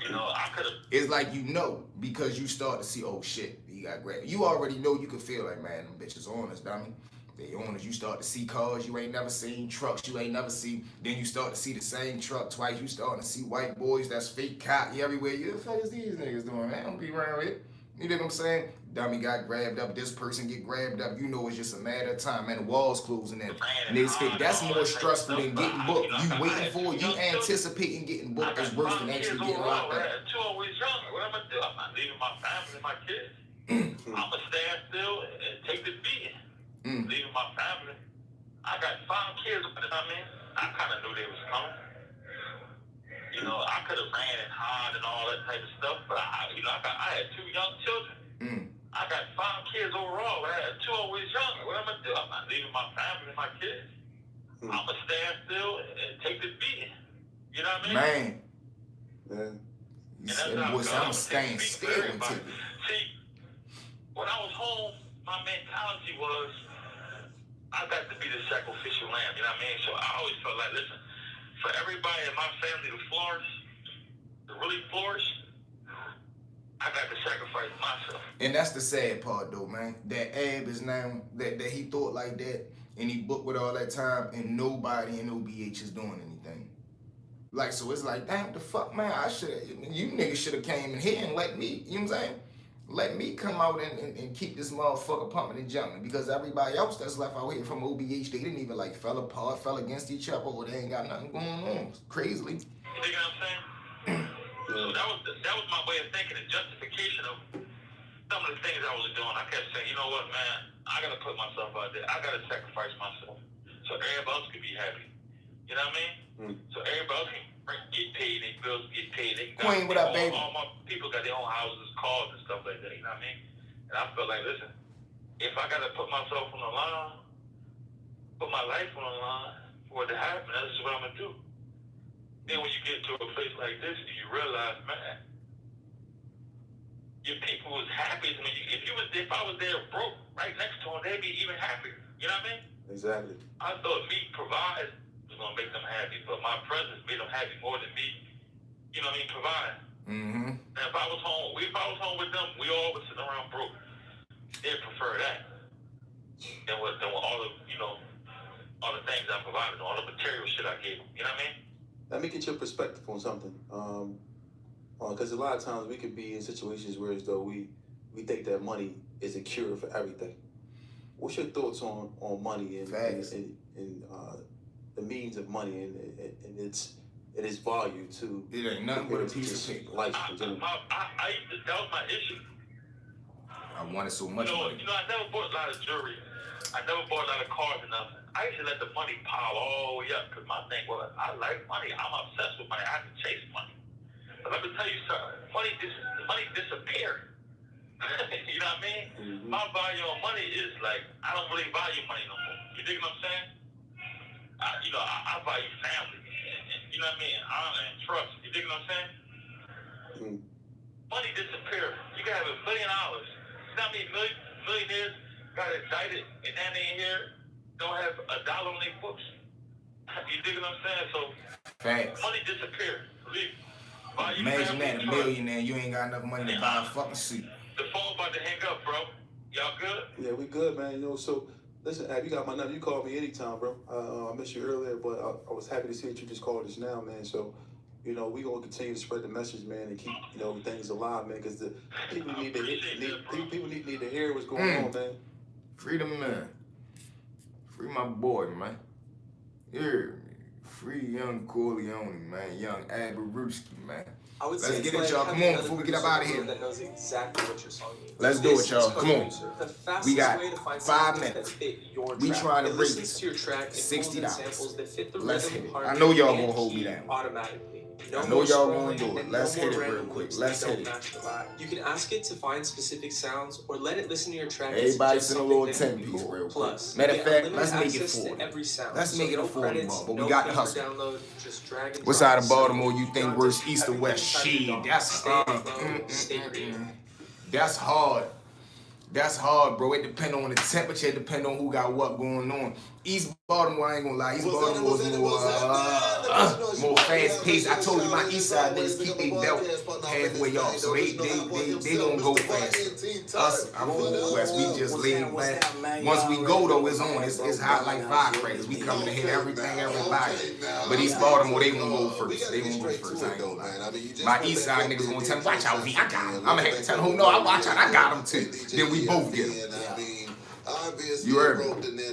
You know, I could have. It's like, you know, because you start to see, oh shit, he got grabbed. You already know, you can feel like, man, them bitches on us, dummy. They on us. You start to see cars you ain't never seen, trucks you ain't never seen. Then you start to see the same truck twice. You start to see white boys that's fake cop everywhere. You the fuck is these niggas doing, man? Don't be around here. You know what I'm saying? Dummy got grabbed up. This person get grabbed up. You know it's just a matter of time, man. The walls closing in. And it's fake. That's more stressful than getting booked. You waiting for it. You anticipating getting booked is worse than actually getting locked up. 2 weeks young. What am I doing? I'm not leaving my family and my kids. I'ma stand still and take the beating. Leaving my family. I got 5 kids, you know what I mean? I kind of knew they was coming. You know, I could have ran and hard and all that type of stuff, but I had 2 young children. I got 5 kids overall. I had 2 always young. What am I do? I'm not leaving my family and my kids. I'ma stand still and take the beating. You know what I mean? Man. Yeah. You said, boy, I'm staying still until you. See, when I was home, my mentality was, I got to be the sacrificial lamb, you know what I mean? So I always felt like, listen, for everybody in my family to flourish, to really flourish, I got to sacrifice myself. And that's the sad part, though, man. That Ab is now, that he thought like that, and he booked with all that time, and nobody in OBH is doing anything. Like, so it's like, damn, the fuck, man, you niggas should have came in here and let me, you know what I'm saying? Let me come out and keep this motherfucker pumping and jumping, because everybody else that's left out here from OBH, they didn't even like fell apart, fell against each other, or they ain't got nothing going on. Crazily. You know what I'm saying? So that was my way of thinking, the justification of some of the things I was doing. I kept saying, you know what, man, I gotta put myself out there. I gotta sacrifice myself so everybody else can be happy. You know what I mean? So everybody else can get paid, their bills get paid. Queen, what up, baby? All my people got their own houses, cars, and stuff like that. You know what I mean? And I felt like, listen, if I gotta put myself on the line, put my life on the line for it to happen, that's what I'm gonna do. Then when you get to a place like this, you realize, man, your people was happy. I mean, if I was there broke right next to them, they'd be even happier. You know what I mean? Exactly. I thought me providing was gonna make them happy, but my presence made them happy more than me. You know what I mean? Providing. And if I was home with them, we all was sitting around broke. They'd prefer that than what all the all the things I provided, all the material shit I gave them. You know what I mean? Let me get your perspective on something. Because a lot of times we could be in situations where as though we think that money is a cure for everything. What's your thoughts on money and the means of money and its value to it ain't nothing but a piece of paper. Life. That was my issue. I wanted so much money. I never bought a lot of jewelry. I never bought a lot of cars or nothing. I used to let the money pile all the way up because my thing was, I like money. I'm obsessed with money. I have to chase money. But let me tell you something. Money disappeared. You know what I mean? My value on money is like, I don't really value money no more. You dig what I'm saying? I value family. And, you know what I mean? Honor and trust. You dig what I'm saying? Money disappeared. You can have $1 billion. You know how many millionaires got indicted and now they in here don't have $1 on their books? You dig what I'm saying? So Facts. money disappeared. Imagine that, a millionaire, you ain't got enough money to buy a fucking suit. The phone about to hang up, bro. Y'all good? Yeah, we good, man. So listen, Ab, you got my number. You call me anytime, bro. I missed you earlier, but I was happy to see that you just called us now, man. So, we gonna continue to spread the message, man, and keep things alive, man, because the people need to need to hear what's going on, man. Freedom, man. Free my boy, man. Here, free young Corleone, man. Young Aberewski, man. Let's get it, y'all. Come on, before we get up out of here. That knows exactly what your song means. Let's do it, y'all. Come on. We got 5 minutes. We trying to raise $60. Let's hit it. I know y'all gonna hold me down. I know y'all gonna do it. Let's hit it real quick. Let's hit it. You can ask it to find specific sounds or let it listen to your track. Everybody send a little 10 piece real quick. Matter of fact, let's make it 40. Let's make it a 40 ball, but we got the hustle. What side of Baltimore you think worse, east or west? Shit, that's hard. That's hard. That's hard, bro. It depends on the temperature. It depends on who got what going on. East Baltimore, I ain't gonna lie. East Baltimore is more fast paced. I told you my east side niggas keep their belt halfway off, so they gonna go fast. Us, I'm from the west. We just laid back. Once we go though, it's on. It's hot like firecrackers. We coming to hit everything, everybody. But East Baltimore, they gonna go first. They gonna go first. I ain't gonna lie. My east side niggas gonna tell me, watch out, V. I got him. I'ma have to tell them, no, I watch out. I got him too. Then we both get him. You heard me.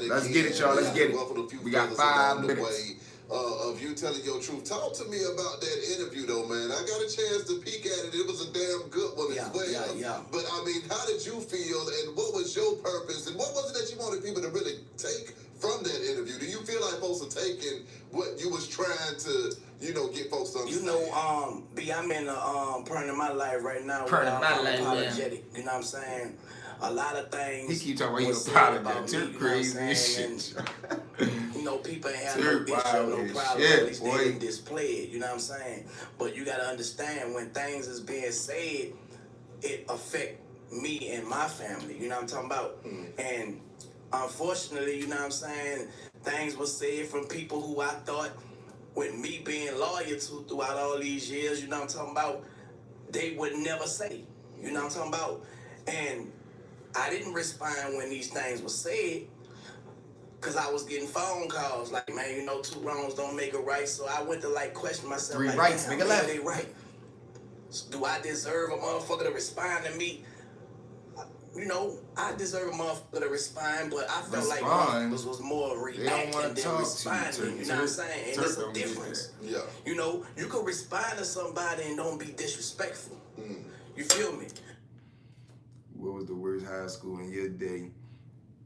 Let's get it, y'all. Let's get it. We got 5 minutes. of you telling your truth. Talk to me about that interview, though, man. I got a chance to peek at it. It was a damn good one as well. Yeah. But, I mean, how did you feel, and what was your purpose, and what was it that you wanted people to really take from that interview? Do you feel like folks are taking what you was trying to, get folks to understand? You know, B, I'm in the point in my life right now where I'm unapologetic. You know what I'm saying? A lot of things. He keep talking about was he said apologized. me, Too crazy and shit. People ain't have no issue, no problem. At least they didn't display it. You know what I'm saying? But you gotta understand, when things is being said, it affect me and my family. You know what I'm talking about? And unfortunately, you know what I'm saying, things were said from people who I thought, with me being loyal to throughout all these years, you know what I'm talking about, they would never say. You know what I'm talking about? And I didn't respond when these things were said, because I was getting phone calls like, man, two wrongs don't make a right. So I went to question myself. Three like, rights make a left. They right? Do I deserve a motherfucker to respond to me? I deserve a motherfucker to respond, but I felt like motherfuckers was more reacting than responding. You know what I'm saying? And there's a difference. Yeah. You can respond to somebody and don't be disrespectful. You feel me? What was the worst high school in your day?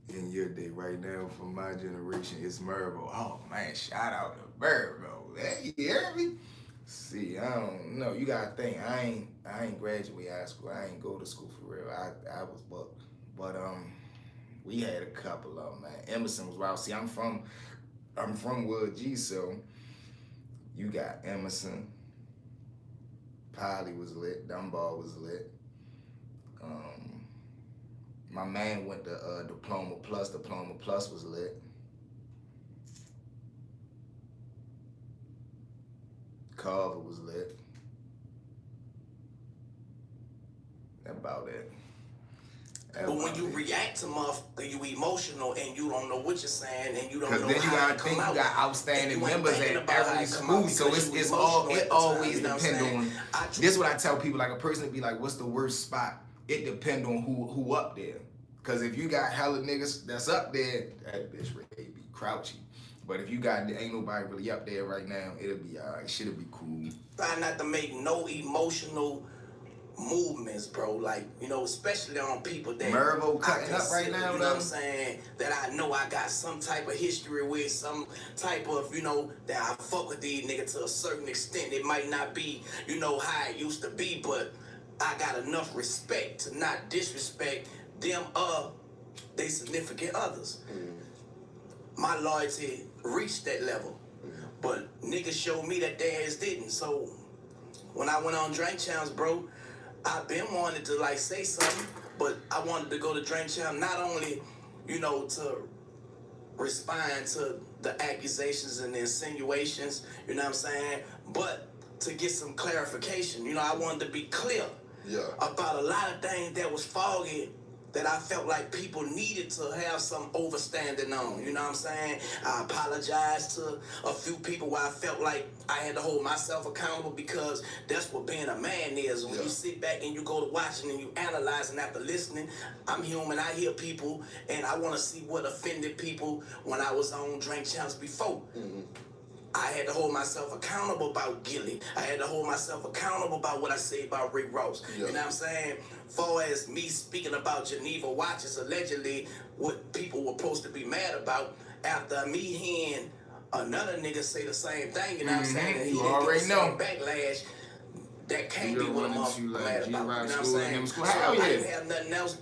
In your day, right now, from my generation, it's Mervo. Oh man, shout out to Mervo. Hey, you hear me? See, I don't know. You gotta think. I ain't graduate high school. I ain't go to school for real. I was booked, but we had a couple of them, man. Emerson was wild. See, I'm from Wood G, so you got Emerson. Polly was lit. Dunbar was lit. My man went to Diploma Plus. Diploma Plus was lit. Carver was lit. That's about it. But when you react to motherfucker, you emotional and you don't know what you're saying and you don't know then you how gotta to think come you out. got outstanding You ain't members thinking at about how every it come school, out so because you it emotional at the always time, you know what I'm depend saying? on. This is what I tell people, like a person would be like, what's the worst spot? It depend on who up there. Cause if you got hella niggas that's up there, that bitch Ray be crouchy. But if you got ain't nobody really up there right now, it'll be alright. Shit'll be cool. Try not to make no emotional movements, bro. Like, especially on people that Mervo I cutting up consider, right now, you know what I'm saying, that I know I got some type of history with, some type of, that I fuck with these niggas to a certain extent. It might not be, how it used to be, but I got enough respect to not disrespect them they significant others. My loyalty reached that level. But niggas showed me that theirs didn't. So when I went on Drink Champs, bro, I been wanted to say something, but I wanted to go to Drink Champs not only, to respond to the accusations and the insinuations, you know what I'm saying, but to get some clarification. I wanted to be clear about a lot of things that was foggy that I felt like people needed to have some overstanding on. You know what I'm saying? I apologized to a few people where I felt like I had to hold myself accountable, because that's what being a man is. When you sit back and you go to watching and you analyzing after listening, I'm human. I hear people and I want to see what offended people when I was on Drink Champs before. I had to hold myself accountable about Gilly. I had to hold myself accountable about what I say about Rick Ross. You know what I'm saying? Far as me speaking about Geneva watches, allegedly what people were supposed to be mad about, after me hearing another nigga say the same thing, you know what I'm saying? And he didn't get the same backlash. That can't be what I'm mad about. You know what I'm saying? So I didn't have nothing else.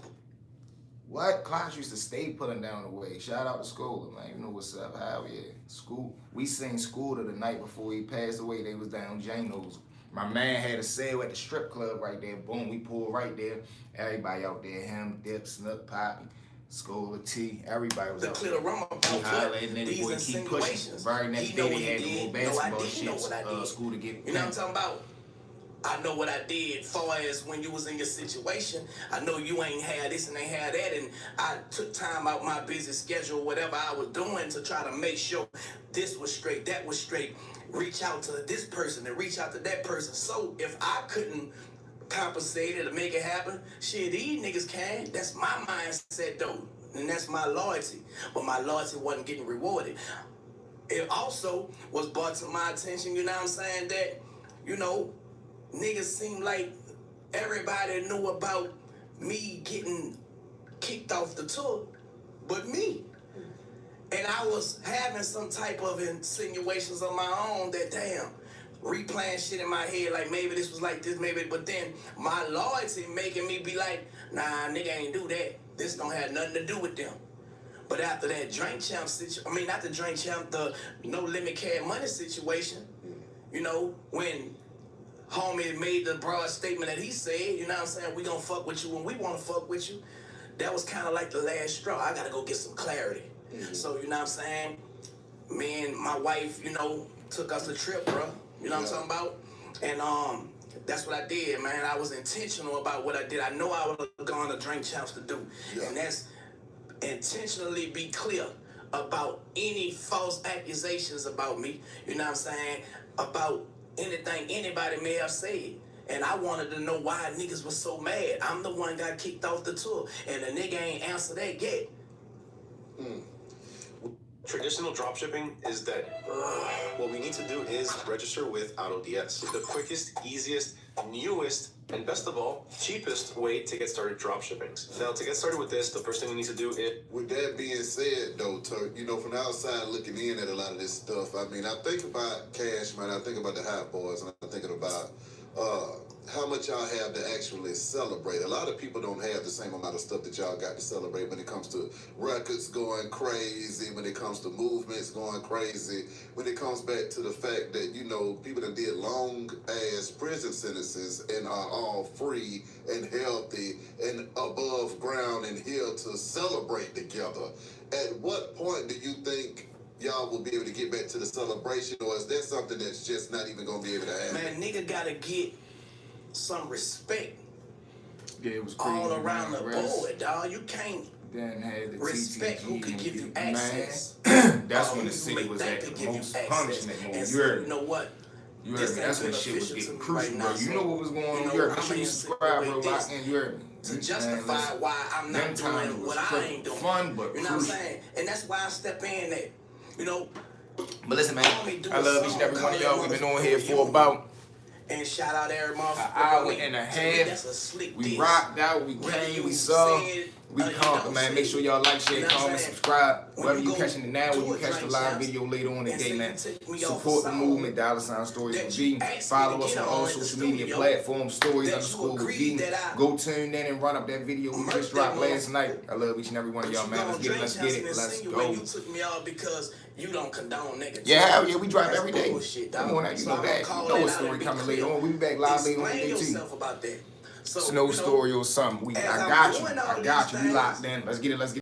What? Class used to stay putting down the way. Shout out to Scholar, man. You know what's up? How School. We seen Scooter the night before he passed away. They was down Jano's. My man had a sale at the strip club right there. Boom, we pulled right there. Everybody out there. Him, Dip, Snook, Poppy, Scholar, T. Everybody was out there. He hollered and then the boy keep pushing. Very next day they had the little basketball shit. School to get. You know what I'm talking about? I know what I did. Far as when you was in your situation, I know you ain't had this and ain't had that, and I took time out my busy schedule, whatever I was doing, to try to make sure this was straight, that was straight. Reach out to this person and reach out to that person. So if I couldn't compensate it or make it happen, shit, these niggas can. That's my mindset though, and that's my loyalty. But my loyalty wasn't getting rewarded. it also was brought to my attention, you know what I'm saying, that, you know, niggas seem like everybody knew about me getting kicked off the tour, but me. And I was having some type of insinuations of my own that, damn, replaying shit in my head, like maybe this was like this, maybe, but then my loyalty making me be like, nah, nigga ain't do that. This don't have nothing to do with them. But after that Drink Champ situation, not the Drink Champ, the No Limit Cash Money situation, you know, when homie made the broad statement that he said, you know what I'm saying, we gonna fuck with you when we wanna fuck with you, that was kind of like the last straw. I gotta go get some clarity. So, you know what I'm saying, me and my wife, you know, took us a trip, bro. You know what I'm talking about? And that's what I did, man. I was intentional about what I did. I know I would have gone to Drink Champs to do. And that's intentionally be clear about any false accusations about me, you know what I'm saying, about anything anybody may have said. And I wanted to know why niggas was so mad. I'm the one got kicked off the tour, and the nigga ain't answered that yet. Traditional dropshipping is dead. What we need to do is register with AutoDS. The quickest, easiest, newest, and best of all, cheapest way to get started dropshipping. Now, to get started with this, the first thing we need to do is... With that being said, though, Turk, you know, from the outside looking in at a lot of this stuff, I mean, I think about Cash Money, I think about the Hot Boys, and I'm thinking about how much y'all have to actually celebrate. A lot of people don't have the same amount of stuff that y'all got to celebrate when it comes to records going crazy, when it comes to movements going crazy, when it comes back to the fact that, you know, people that did long-ass prison sentences and are all free and healthy and above ground and here to celebrate together. At what point do you think y'all will be able to get back to the celebration, or is that something that's just not even going to be able to happen? Man, nigga gotta get some respect. Yeah, it was crazy. All around the board, dog. You can't then had the respect TTG who could give you access. That's when the city was at the most punishment mode. You heard me? You know what? You heard me? That's when shit was getting crucial, bro. You know what was going on. You heard me? Make sure you subscribe, bro. Lock in. You heard me? To justify why I'm not doing what I ain't doing. Fun, but you know what I'm saying? And that's why I step in there. You know. But listen, man. I love each and every one of y'all. We've been on here for about and shout out every motherfucker. An hour and a half. We rocked out. We came. We saw. We conquered, man. Make sure y'all like, share, comment, subscribe. Whether you catching it now or you catch the live video later on today, man. Support the movement, $Stories with V. Follow us on all social media platforms, Stories_with. Go tune in and run up that video we just dropped last night. I love each and every one of y'all, man. Let's get it. Let's get it. Let's go. You took me out because you don't condone negativity. Yeah, hell yeah, we drop every day. Come on now, you know that. You know what story coming later on. We be back live later on today too. Snow story or something. I got you. We locked in. Let's get it.